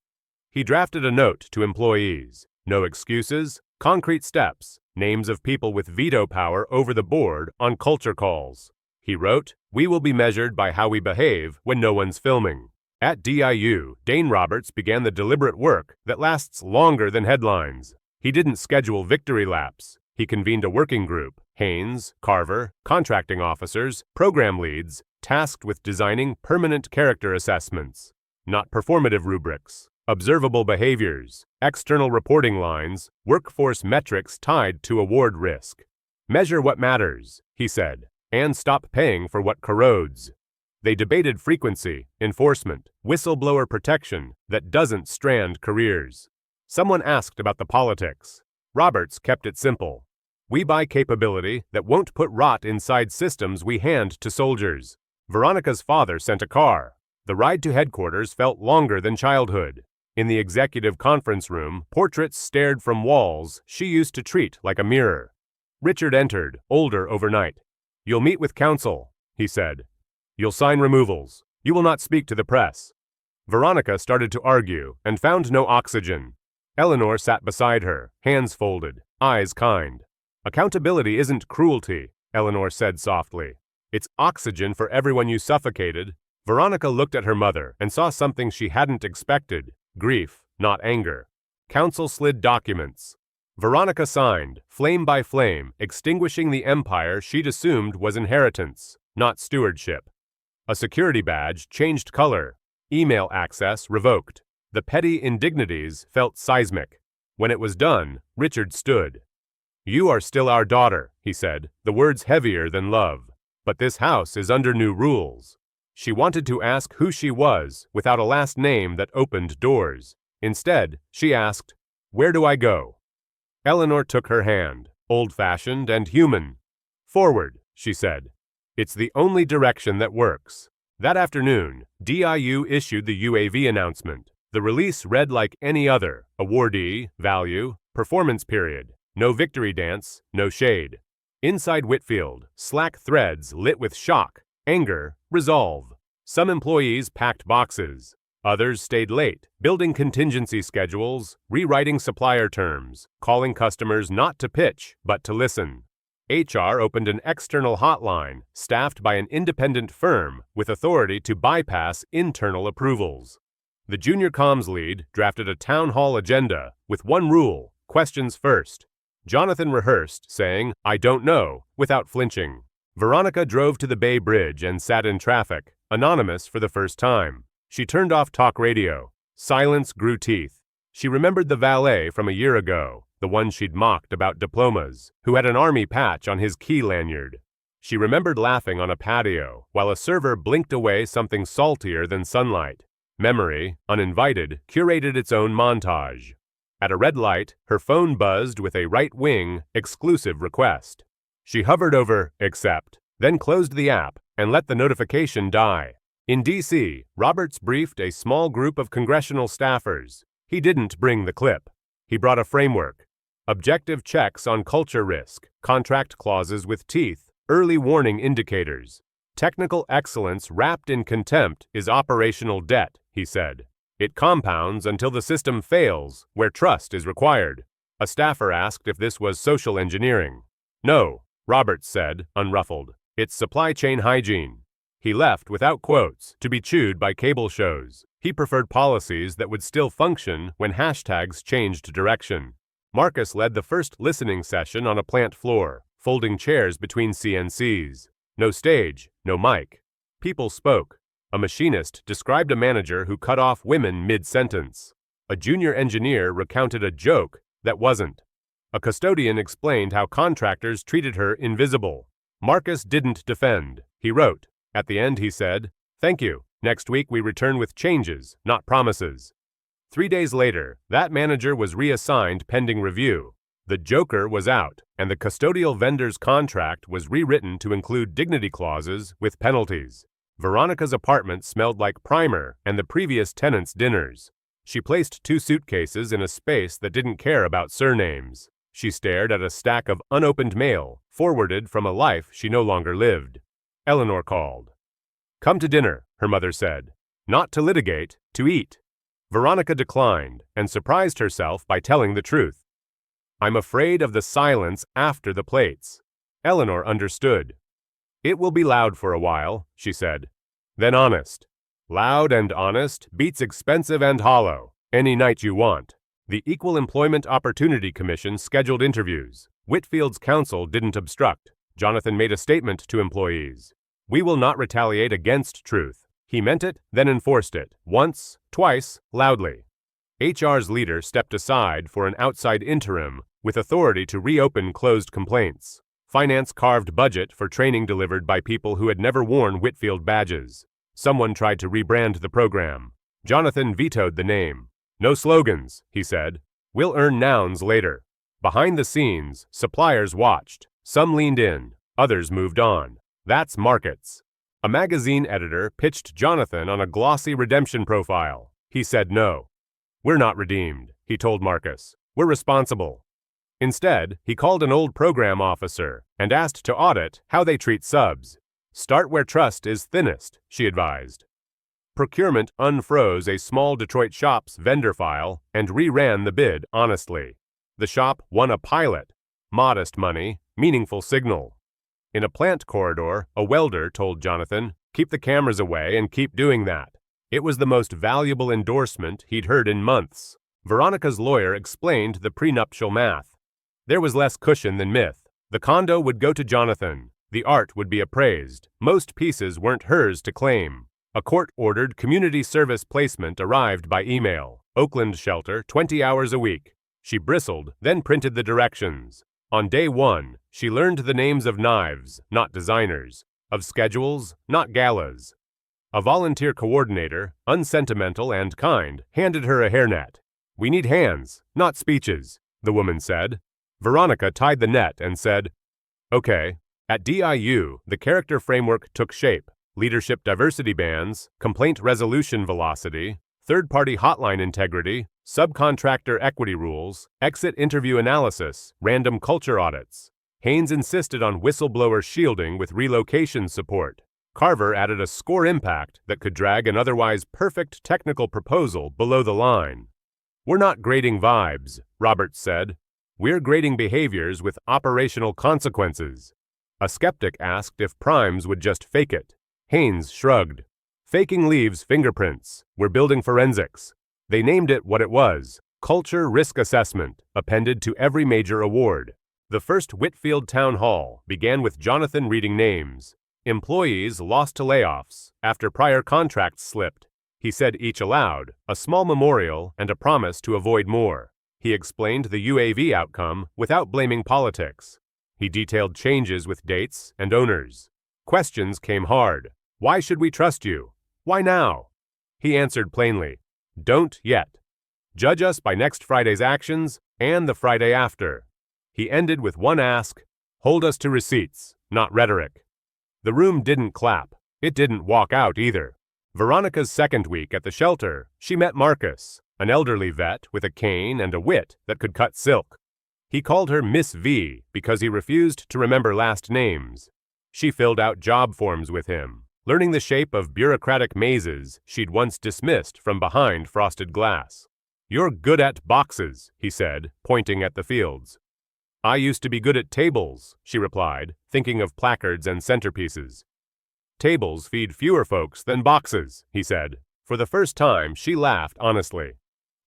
He drafted a note to employees. No excuses, concrete steps, names of people with veto power over the board on culture calls. He wrote, "We will be measured by how we behave when no one's filming." At DIU, Dane Roberts began the deliberate work that lasts longer than headlines. He didn't schedule victory laps. He convened a working group, Haynes, Carver, contracting officers, program leads, tasked with designing permanent character assessments, not performative rubrics, observable behaviors, external reporting lines, workforce metrics tied to award risk. Measure what matters, he said, and stop paying for what corrodes. They debated frequency, enforcement, whistleblower protection that doesn't strand careers. Someone asked about the politics. Roberts kept it simple. We buy capability that won't put rot inside systems we hand to soldiers. Veronica's father sent a car. The ride to headquarters felt longer than childhood. In the executive conference room, portraits stared from walls she used to treat like a mirror. Richard entered, older overnight. "You'll meet with counsel," he said. "You'll sign removals. You will not speak to the press." Veronica started to argue and found no oxygen. Eleanor sat beside her, hands folded, eyes kind. "Accountability isn't cruelty," Eleanor said softly. "It's oxygen for everyone you suffocated." Veronica looked at her mother and saw something she hadn't expected, grief, not anger. Counsel slid documents. Veronica signed, flame by flame, extinguishing the empire she'd assumed was inheritance, not stewardship. A security badge changed color. Email access revoked. The petty indignities felt seismic. When it was done, Richard stood. "You are still our daughter," he said, the words heavier than love. "But this house is under new rules." She wanted to ask who she was without a last name that opened doors. Instead, she asked, "Where do I go?" Eleanor took her hand, old-fashioned and human. "Forward," she said. "It's the only direction that works." That afternoon, DIU issued the UAV announcement. The release read like any other: awardee, value, performance period, no victory dance, no shade. Inside Whitfield, Slack threads lit with shock, anger, resolve. Some employees packed boxes. Others stayed late, building contingency schedules, rewriting supplier terms, calling customers not to pitch, but to listen. HR opened an external hotline, staffed by an independent firm with authority to bypass internal approvals. The junior comms lead drafted a town hall agenda with one rule: questions first. Jonathan rehearsed, saying, "I don't know," without flinching. Veronica drove to the Bay Bridge and sat in traffic, anonymous for the first time. She turned off talk radio. Silence grew teeth. She remembered the valet from a year ago, the one she'd mocked about diplomas, who had an army patch on his key lanyard. She remembered laughing on a patio while a server blinked away something saltier than sunlight. Memory, uninvited, curated its own montage. At a red light, her phone buzzed with a right-wing, exclusive request. She hovered over Accept, then closed the app and let the notification die. In D.C., Roberts briefed a small group of congressional staffers. He didn't bring the clip. He brought a framework. Objective checks on culture risk, contract clauses with teeth, early warning indicators. Technical excellence wrapped in contempt is operational debt, he said. It compounds until the system fails, where trust is required. A staffer asked if this was social engineering. No, Roberts said, unruffled. It's supply chain hygiene. He left without quotes, to be chewed by cable shows. He preferred policies that would still function when hashtags changed direction. Marcus led the first listening session on a plant floor, folding chairs between CNCs. No stage, no mic. People spoke. A machinist described a manager who cut off women mid-sentence. A junior engineer recounted a joke that wasn't. A custodian explained how contractors treated her invisible. Marcus didn't defend. He wrote. At the end he said, "Thank you. Next week we return with changes, not promises." 3 days later, that manager was reassigned pending review. The joker was out, and the custodial vendor's contract was rewritten to include dignity clauses with penalties. Veronica's apartment smelled like primer and the previous tenant's dinners. She placed 2 suitcases in a space that didn't care about surnames. She stared at a stack of unopened mail, forwarded from a life she no longer lived. Eleanor called. "Come to dinner," her mother said. "Not to litigate, to eat." Veronica declined and surprised herself by telling the truth. "I'm afraid of the silence after the plates." Eleanor understood. "It will be loud for a while," she said. "Then honest. Loud and honest beats expensive and hollow, any night you want." The Equal Employment Opportunity Commission scheduled interviews. Whitfield's counsel didn't obstruct. Jonathan made a statement to employees. "We will not retaliate against truth." He meant it, then enforced it, once, twice, loudly. HR's leader stepped aside for an outside interim with authority to reopen closed complaints. Finance carved budget for training delivered by people who had never worn Whitfield badges. Someone tried to rebrand the program. Jonathan vetoed the name. "No slogans," he said. "We'll earn nouns later." Behind the scenes, suppliers watched. Some leaned in, others moved on. That's markets. A magazine editor pitched Jonathan on a glossy redemption profile. He said no. "We're not redeemed," he told Marcus. "We're responsible." Instead, he called an old program officer and asked to audit how they treat subs. "Start where trust is thinnest," she advised. Procurement unfroze a small Detroit shop's vendor file and reran the bid honestly. The shop won a pilot. Modest money, meaningful signal. In a plant corridor, a welder told Jonathan, "Keep the cameras away and keep doing that." It was the most valuable endorsement he'd heard in months. Veronica's lawyer explained the prenuptial math. There was less cushion than myth. The condo would go to Jonathan. The art would be appraised. Most pieces weren't hers to claim. A court-ordered community service placement arrived by email. Oakland shelter, 20 hours a week. She bristled, then printed the directions. On day 1, she learned the names of knives, not designers, of schedules, not galas. A volunteer coordinator, unsentimental and kind, handed her a hairnet. "We need hands, not speeches," the woman said. Veronica tied the net and said, "Okay." At DIU, the character framework took shape. Leadership diversity bands, complaint resolution velocity, third-party hotline integrity, subcontractor equity rules, exit interview analysis, random culture audits. Haynes insisted on whistleblower shielding with relocation support. Carver added a score impact that could drag an otherwise perfect technical proposal below the line. "We're not grading vibes," Roberts said. "We're grading behaviors with operational consequences." A skeptic asked if primes would just fake it. Haynes shrugged. "Faking leaves fingerprints. We're building forensics." They named it what it was, Culture Risk Assessment, appended to every major award. The first Whitfield Town Hall began with Jonathan reading names. Employees lost to layoffs after prior contracts slipped. He said each aloud, a small memorial and a promise to avoid more. He explained the UAV outcome without blaming politics. He detailed changes with dates and owners. Questions came hard. Why should we trust you? Why now? He answered plainly, don't yet. Judge us by next Friday's actions and the Friday after. He ended with one ask, hold us to receipts, not rhetoric. The room didn't clap. It didn't walk out either. Veronica's second week at the shelter, she met Marcus, an elderly vet with a cane and a wit that could cut silk. He called her Miss V because he refused to remember last names. She filled out job forms with him, learning the shape of bureaucratic mazes she'd once dismissed from behind frosted glass. You're good at boxes, he said, pointing at the fields. I used to be good at tables, she replied, thinking of placards and centerpieces. Tables feed fewer folks than boxes, he said. For the first time, she laughed honestly.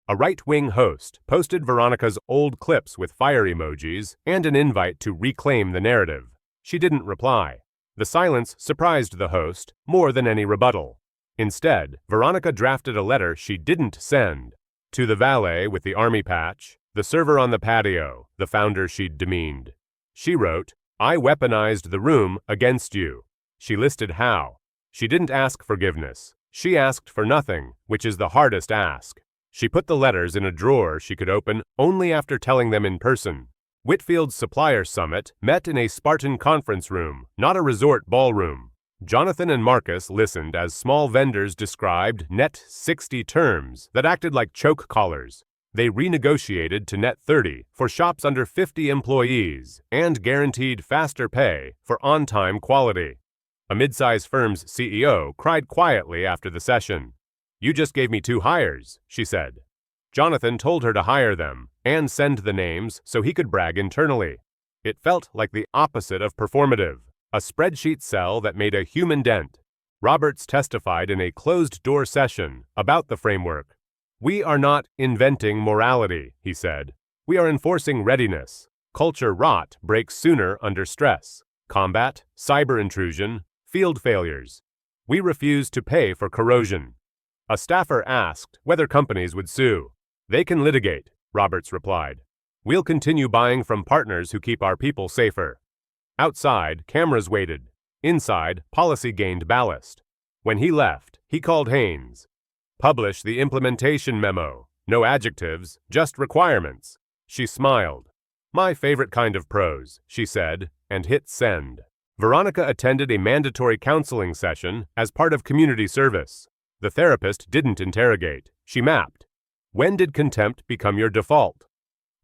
A right-wing host posted Veronica's old clips with fire emojis and an invite to reclaim the narrative. She didn't reply. The silence surprised the host more than any rebuttal. Instead, Veronica drafted a letter she didn't send. To the valet with the army patch, the server on the patio, the founder she'd demeaned. She wrote, I weaponized the room against you. She listed how. She didn't ask forgiveness. She asked for nothing, which is the hardest ask. She put the letters in a drawer she could open only after telling them in person. Whitfield's Supplier Summit met in a Spartan conference room, not a resort ballroom. Jonathan and Marcus listened as small vendors described net 60 terms that acted like choke collars. They renegotiated to net 30 for shops under 50 employees and guaranteed faster pay for on-time quality. A mid-size firm's CEO cried quietly after the session. You just gave me 2 hires, she said. Jonathan told her to hire them and send the names so he could brag internally. It felt like the opposite of performative, a spreadsheet cell that made a human dent. Roberts testified in a closed-door session about the framework. We are not inventing morality, he said. We are enforcing readiness. Culture rot breaks sooner under stress. Combat, cyber intrusion, field failures. We refuse to pay for corrosion. A staffer asked whether companies would sue. They can litigate, Roberts replied. We'll continue buying from partners who keep our people safer. Outside, cameras waited. Inside, policy gained ballast. When he left, he called Haynes. Publish the implementation memo. No adjectives, just requirements. She smiled. My favorite kind of prose, she said, and hit send. Veronica attended a mandatory counseling session as part of community service. The therapist didn't interrogate. She mapped. When did contempt become your default?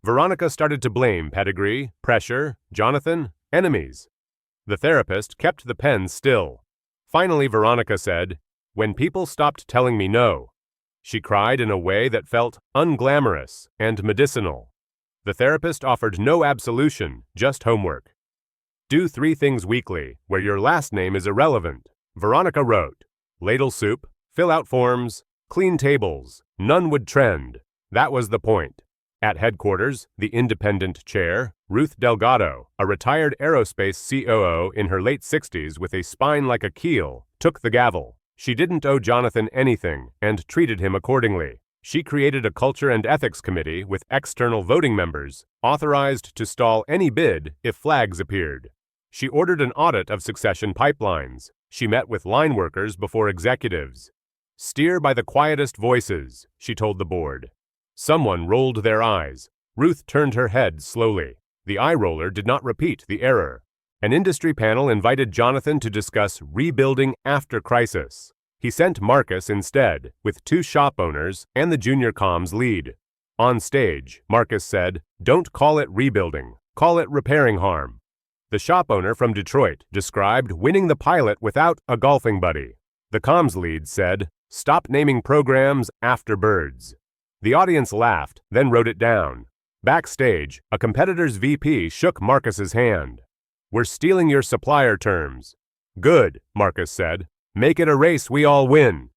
Veronica started to blame pedigree, pressure, Jonathan, enemies. The therapist kept the pen still. Finally, Veronica said, when people stopped telling me no. She cried in a way that felt unglamorous and medicinal. The therapist offered no absolution, just homework. Do 3 things weekly where your last name is irrelevant. Veronica wrote, ladle soup, fill out forms, clean tables, none would trend. That was the point. At headquarters, the independent chair, Ruth Delgado, a retired aerospace COO in her late 60s with a spine like a keel, took the gavel. She didn't owe Jonathan anything and treated him accordingly. She created a culture and ethics committee with external voting members, authorized to stall any bid if flags appeared. She ordered an audit of succession pipelines. She met with line workers before executives. Steer by the quietest voices, she told the board. Someone rolled their eyes. Ruth turned her head slowly. The eye roller did not repeat the error. An industry panel invited Jonathan to discuss rebuilding after crisis. He sent Marcus instead, with 2 shop owners and the junior comms lead. On stage, Marcus said, don't call it rebuilding, call it repairing harm. The shop owner from Detroit described winning the pilot without a golfing buddy. The comms lead said, stop naming programs after birds. The audience laughed, then wrote it down. Backstage, a competitor's VP shook Marcus's hand. We're stealing your supplier terms. Good, Marcus said. Make it a race we all win.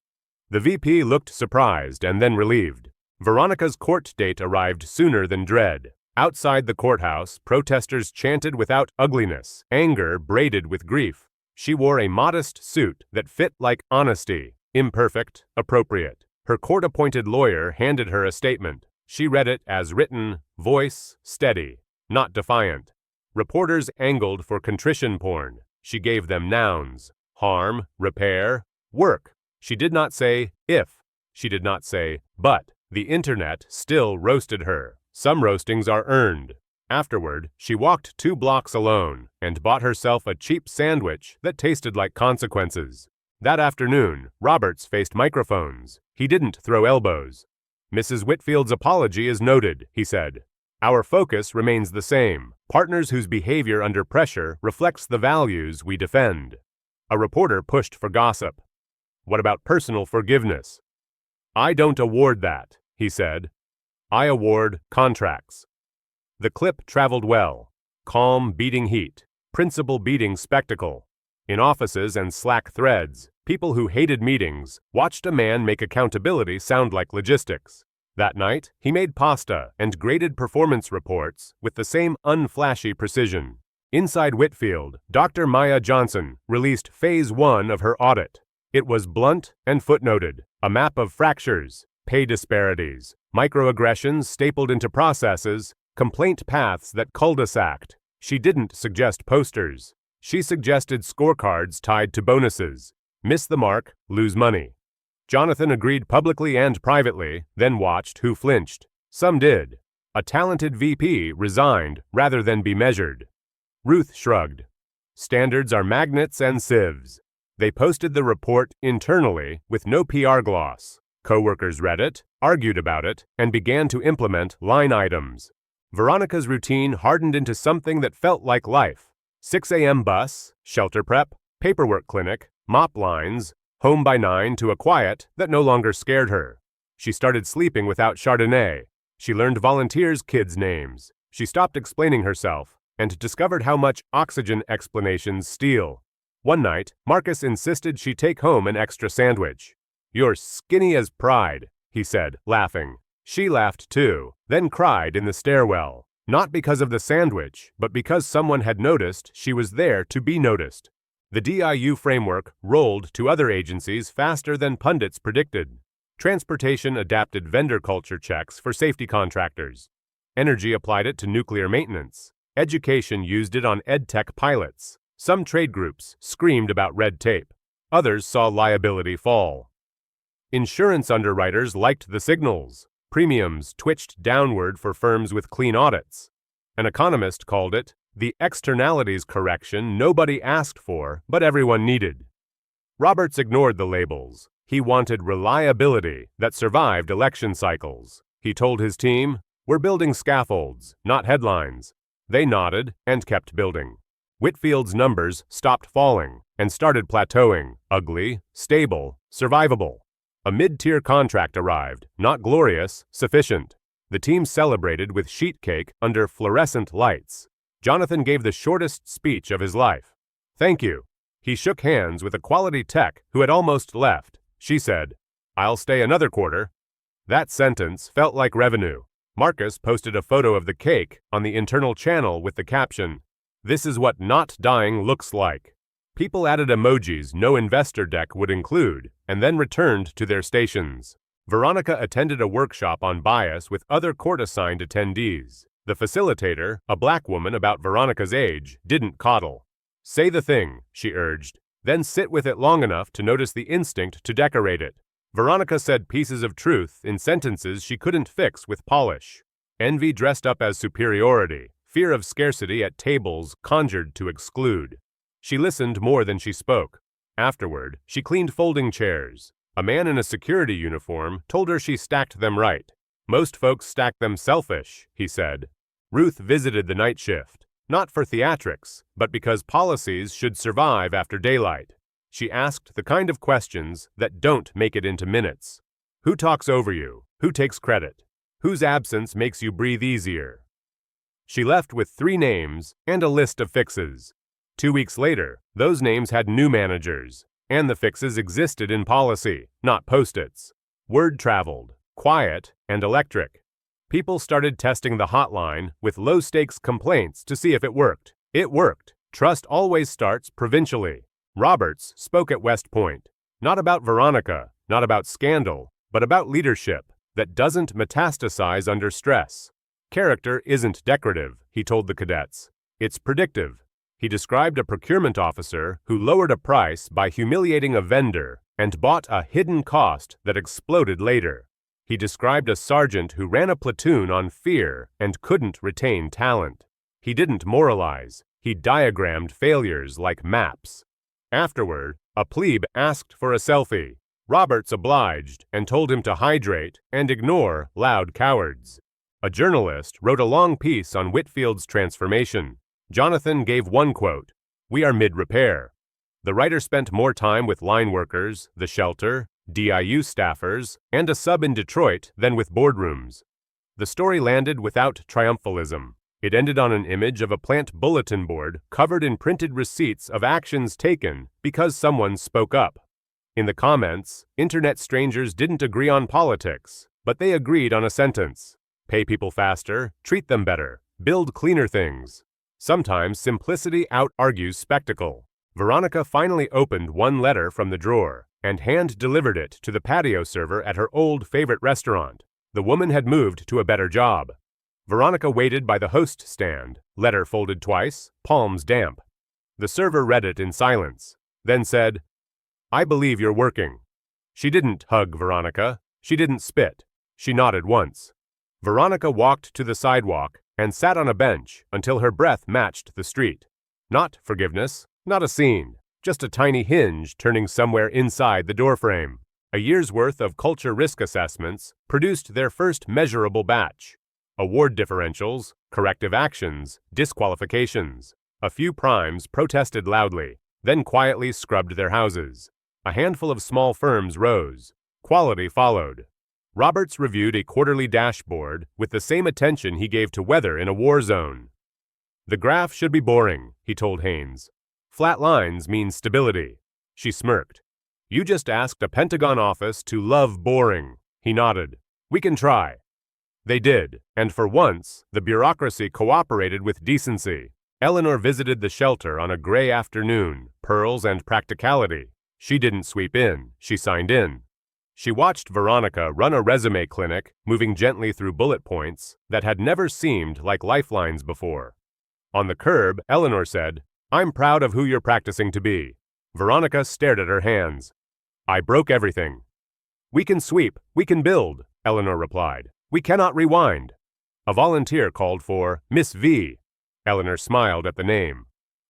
The VP looked surprised and then relieved. Veronica's court date arrived sooner than dread. Outside the courthouse, protesters chanted without ugliness, anger braided with grief. She wore a modest suit that fit like honesty, imperfect, appropriate. Her court-appointed lawyer handed her a statement. She read it as written, voice steady, not defiant. Reporters angled for contrition porn. She gave them nouns: harm, repair, work. She did not say if. She did not say but. The internet still roasted her. Some roastings are earned. Afterward, she walked 2 blocks alone and bought herself a cheap sandwich that tasted like consequences. That afternoon, Roberts faced microphones. He didn't throw elbows. "Mrs. Whitfield's apology is noted," he said. "Our focus remains the same: partners whose behavior under pressure reflects the values we defend." A reporter pushed for gossip. "What about personal forgiveness?" "I don't award that," he said. "I award contracts." The clip traveled well. Calm, beating heat. Principal beating spectacle. In offices and Slack threads, people who hated meetings watched a man make accountability sound like logistics. That night, he made pasta and graded performance reports with the same unflashy precision. Inside Whitfield, Dr. Maya Johnson released Phase 1 of her audit. It was blunt and footnoted, a map of fractures, pay disparities, microaggressions stapled into processes, complaint paths that cul-de-saced. She didn't suggest posters. She suggested scorecards tied to bonuses. Miss the mark, lose money. Jonathan agreed publicly and privately, then watched who flinched. Some did. A talented VP resigned rather than be measured. Ruth shrugged. Standards are magnets and sieves. They posted the report internally with no PR gloss. Coworkers read it, argued about it, and began to implement line items. Veronica's routine hardened into something that felt like life. 6 a.m. bus, shelter prep, paperwork clinic, mop lines, home by 9 to a quiet that no longer scared her. She started sleeping without Chardonnay. She learned volunteers' kids' names. She stopped explaining herself and discovered how much oxygen explanations steal. One night, Marcus insisted she take home an extra sandwich. "You're skinny as pride," he said, laughing. She laughed too, then cried in the stairwell, not because of the sandwich, but because someone had noticed she was there to be noticed. The DIU framework rolled to other agencies faster than pundits predicted. Transportation adapted vendor culture checks for safety contractors. Energy applied it to nuclear maintenance. Education used it on EdTech pilots. Some trade groups screamed about red tape. Others saw liability fall. Insurance underwriters liked the signals. Premiums twitched downward for firms with clean audits. An economist called it the externalities correction nobody asked for, but everyone needed. Roberts ignored the labels. He wanted reliability that survived election cycles. He told his team, "We're building scaffolds, not headlines." They nodded and kept building. Whitfield's numbers stopped falling and started plateauing, ugly, stable, survivable. A mid-tier contract arrived, not glorious, sufficient. The team celebrated with sheet cake under fluorescent lights. Jonathan gave the shortest speech of his life. "Thank you." He shook hands with a quality tech who had almost left. She said, "I'll stay another quarter." That sentence felt like revenue. Marcus posted a photo of the cake on the internal channel with the caption, "This is what not dying looks like." People added emojis no investor deck would include, and then returned to their stations. Veronica attended a workshop on bias with other court-assigned attendees. The facilitator, a black woman about Veronica's age, didn't coddle. "Say the thing," she urged, "then sit with it long enough to notice the instinct to decorate it." Veronica said pieces of truth in sentences she couldn't fix with polish. Envy dressed up as superiority, fear of scarcity at tables conjured to exclude. She listened more than she spoke. Afterward, she cleaned folding chairs. A man in a security uniform told her she stacked them right. "Most folks stack them selfish," he said. Ruth visited the night shift, not for theatrics, but because policies should survive after daylight. She asked the kind of questions that don't make it into minutes. Who talks over you? Who takes credit? Whose absence makes you breathe easier? She left with 3 names and a list of fixes. 2 weeks later, those names had new managers, and the fixes existed in policy, not post-its. Word traveled, quiet and electric. People started testing the hotline with low-stakes complaints to see if it worked. It worked. Trust always starts provincially. Roberts spoke at West Point, not about Veronica, not about scandal, but about leadership that doesn't metastasize under stress. Character isn't decorative, he told the cadets. It's predictive. He described a procurement officer who lowered a price by humiliating a vendor and bought a hidden cost that exploded later. He described a sergeant who ran a platoon on fear and couldn't retain talent. He didn't moralize. He diagrammed failures like maps. Afterward, a plebe asked for a selfie. Roberts obliged and told him to hydrate and ignore loud cowards. A journalist wrote a long piece on Whitfield's transformation. Jonathan gave one quote, "We are mid-repair." The writer spent more time with line workers, the shelter, DIU staffers, and a sub in Detroit than with boardrooms. The story landed without triumphalism. It ended on an image of a plant bulletin board covered in printed receipts of actions taken because someone spoke up. In the comments, internet strangers didn't agree on politics, but they agreed on a sentence. Pay people faster, treat them better, build cleaner things. Sometimes simplicity out-argues spectacle. Veronica finally opened one letter from the drawer and hand-delivered it to the patio server at her old favorite restaurant. The woman had moved to a better job. Veronica waited by the host stand, letter folded twice, palms damp. The server read it in silence, then said, "I believe you're working." She didn't hug Veronica. She didn't spit. She nodded once. Veronica walked to the sidewalk and sat on a bench until her breath matched the street. Not forgiveness, not a scene, just a tiny hinge turning somewhere inside the doorframe. A year's worth of culture risk assessments produced their first measurable batch. Award differentials, corrective actions, disqualifications. A few primes protested loudly, then quietly scrubbed their houses. A handful of small firms rose. Quality followed. Roberts reviewed a quarterly dashboard with the same attention he gave to weather in a war zone. "The graph should be boring," he told Haynes. "Flat lines mean stability." She smirked. "You just asked a Pentagon office to love boring." He nodded. "We can try." They did, and for once, the bureaucracy cooperated with decency. Eleanor visited the shelter on a gray afternoon, pearls and practicality. She didn't sweep in, she signed in. She watched Veronica run a resume clinic, moving gently through bullet points that had never seemed like lifelines before. On the curb, Eleanor said, "I'm proud of who you're practicing to be." Veronica stared at her hands. "I broke everything." "We can sweep, we can build," Eleanor replied. "We cannot rewind." A volunteer called for Miss V. Eleanor smiled at the name.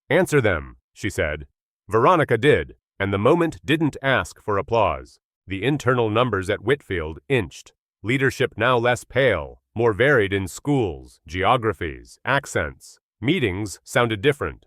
"Answer them," she said. Veronica did, and the moment didn't ask for applause. The internal numbers at Whitfield inched. Leadership now less pale, more varied in schools, geographies, accents. Meetings sounded different.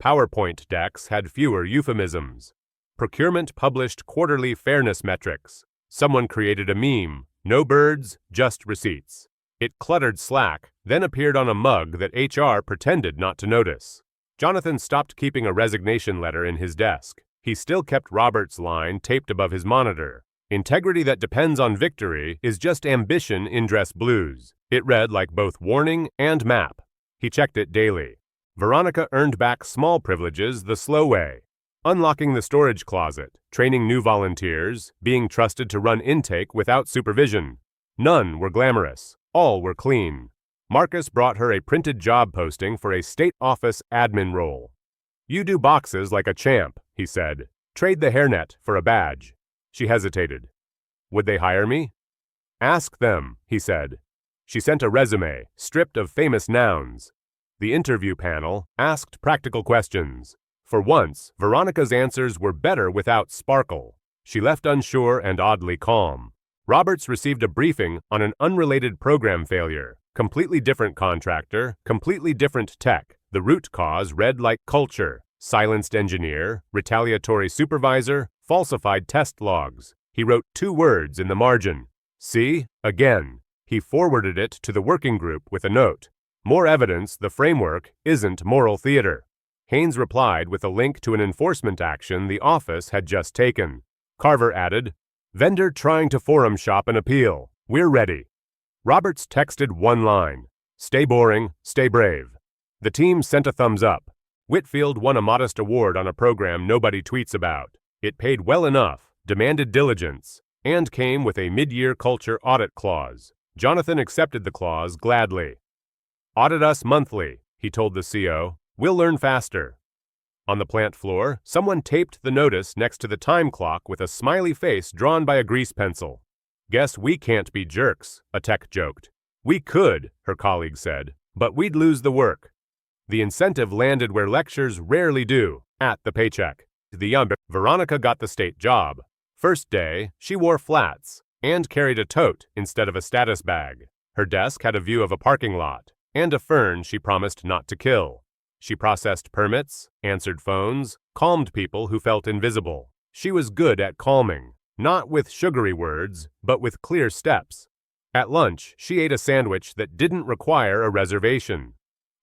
PowerPoint decks had fewer euphemisms. Procurement published quarterly fairness metrics. Someone created a meme, no birds, just receipts. It cluttered Slack, then appeared on a mug that HR pretended not to notice. Jonathan stopped keeping a resignation letter in his desk. He still kept Roberts' line taped above his monitor. "Integrity that depends on victory is just ambition in dress blues." It read like both warning and map. He checked it daily. Veronica earned back small privileges the slow way. Unlocking the storage closet, training new volunteers, being trusted to run intake without supervision. None were glamorous. All were clean. Marcus brought her a printed job posting for a state office admin role. "You do boxes like a champ," he said. "Trade the hairnet for a badge." She hesitated. "Would they hire me?" "Ask them," he said. She sent a resume, stripped of famous nouns. The interview panel asked practical questions. For once, Veronica's answers were better without sparkle. She left unsure and oddly calm. Roberts received a briefing on an unrelated program failure. Completely different contractor, completely different tech. The root cause read like culture. Silenced engineer, retaliatory supervisor, falsified test logs. He wrote 2 words in the margin. "See? Again." He forwarded it to the working group with a note. "More evidence the framework isn't moral theater." Haynes replied with a link to an enforcement action the office had just taken. Carver added, "Vendor trying to forum shop an appeal. We're ready." Roberts texted one line, "Stay boring, stay brave." The team sent a thumbs up. Whitfield won a modest award on a program nobody tweets about. It paid well enough, demanded diligence, and came with a mid-year culture audit clause. Jonathan accepted the clause gladly. "Audit us monthly. he told the CO. We'll learn faster. On the plant floor, someone taped the notice next to the time clock with a smiley face drawn by a grease pencil. Guess we can't be jerks, a tech joked. We could, her colleague said, but we'd lose the work. The incentive landed where lectures rarely do, at the paycheck. The young Veronica got the state job. First day, she wore flats and carried a tote instead of a status bag. Her desk had a view of a parking lot and a fern she promised not to kill. She processed permits, answered phones, calmed people who felt invisible. She was good at calming, not with sugary words, but with clear steps. At lunch, she ate a sandwich that didn't require a reservation.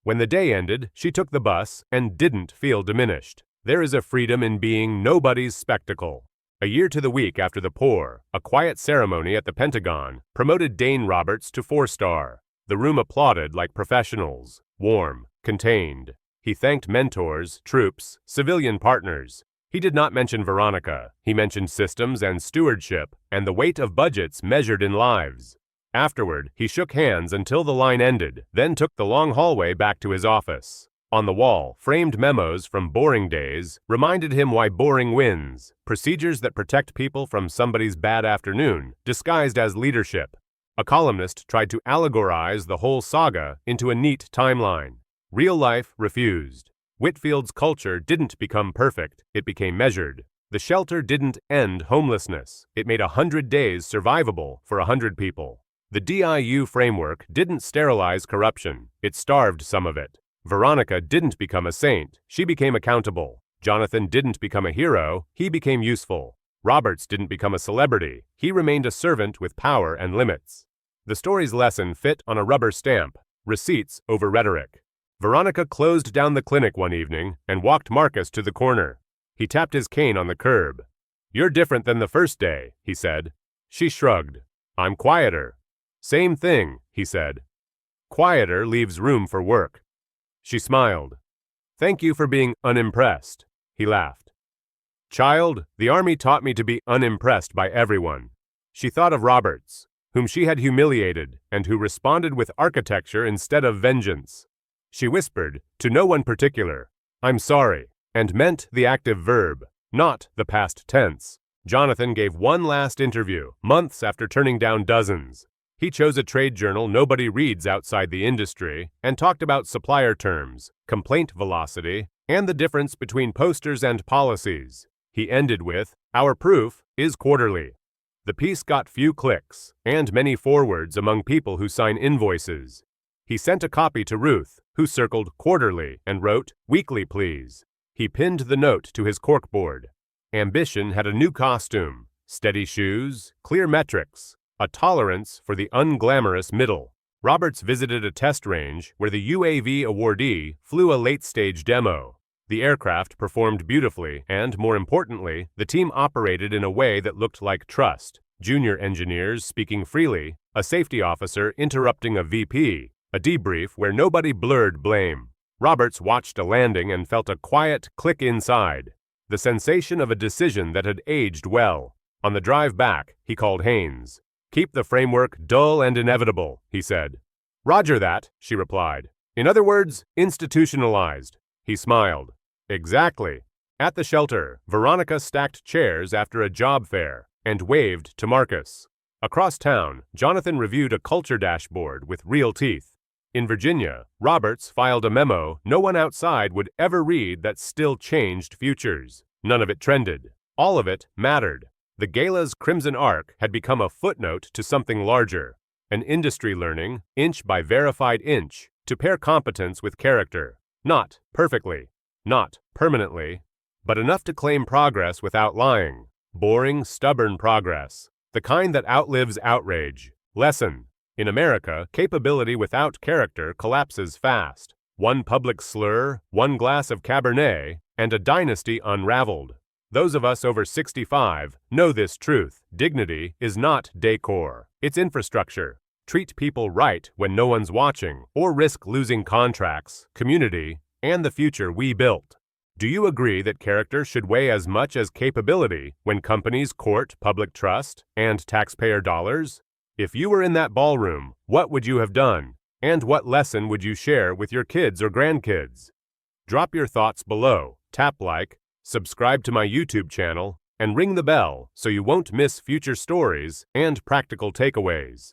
When the day ended, she took the bus and didn't feel diminished. There is a freedom in being nobody's spectacle. A year to the week after the pour, a quiet ceremony at the Pentagon promoted Dane Roberts to 4-star. The room applauded like professionals, warm, contained. He thanked mentors, troops, civilian partners. He did not mention Veronica. He mentioned systems and stewardship and the weight of budgets measured in lives. Afterward, he shook hands until the line ended, then took the long hallway back to his office. On the wall, framed memos from boring days reminded him why boring wins, procedures that protect people from somebody's bad afternoon, disguised as leadership. A columnist tried to allegorize the whole saga into a neat timeline. Real life refused. Whitfield's culture didn't become perfect, it became measured. The shelter didn't end homelessness, it made 100 days survivable for 100 people. The DIU framework didn't sterilize corruption, it starved some of it. Veronica didn't become a saint, she became accountable. Jonathan didn't become a hero, he became useful. Roberts didn't become a celebrity, he remained a servant with power and limits. The story's lesson fit on a rubber stamp, receipts over rhetoric. Veronica closed down the clinic one evening and walked Marcus to the corner. He tapped his cane on the curb. You're different than the first day, he said. She shrugged. I'm quieter. Same thing, he said. Quieter leaves room for work. She smiled. Thank you for being unimpressed, he laughed. Child, the army taught me to be unimpressed by everyone. She thought of Roberts, whom she had humiliated and who responded with architecture instead of vengeance. She whispered, to no one particular, I'm sorry, and meant the active verb, not the past tense. Jonathan gave one last interview, months after turning down dozens. He chose a trade journal nobody reads outside the industry and talked about supplier terms, complaint velocity, and the difference between posters and policies. He ended with, our proof is quarterly. The piece got few clicks and many forwards among people who sign invoices. He sent a copy to Ruth, who circled quarterly and wrote, weekly please. He pinned the note to his corkboard. Ambition had a new costume, steady shoes, clear metrics, a tolerance for the unglamorous middle. Roberts visited a test range where the UAV awardee flew a late-stage demo. The aircraft performed beautifully and, more importantly, the team operated in a way that looked like trust. Junior engineers speaking freely, a safety officer interrupting a VP, a debrief where nobody blurred blame. Roberts watched a landing and felt a quiet click inside, the sensation of a decision that had aged well. On the drive back, he called Haynes. Keep the framework dull and inevitable, he said. Roger that, she replied. In other words, institutionalized. He smiled. Exactly. At the shelter, Veronica stacked chairs after a job fair and waved to Marcus. Across town, Jonathan reviewed a culture dashboard with real teeth. In Virginia, Roberts filed a memo no one outside would ever read that still changed futures. None of it trended. All of it mattered. The gala's crimson arc had become a footnote to something larger, an industry learning, inch by verified inch, to pair competence with character. Not perfectly, not permanently, but enough to claim progress without lying. Boring, stubborn progress. The kind that outlives outrage. Lesson. In America, capability without character collapses fast. One public slur, one glass of Cabernet, and a dynasty unraveled. Those of us over 65 know this truth. Dignity is not decor, it's infrastructure. Treat people right when no one's watching, or risk losing contracts, community, and the future we built. Do you agree that character should weigh as much as capability when companies court public trust and taxpayer dollars? If you were in that ballroom, what would you have done? And what lesson would you share with your kids or grandkids? Drop your thoughts below, tap like, subscribe to my YouTube channel, and ring the bell so you won't miss future stories and practical takeaways.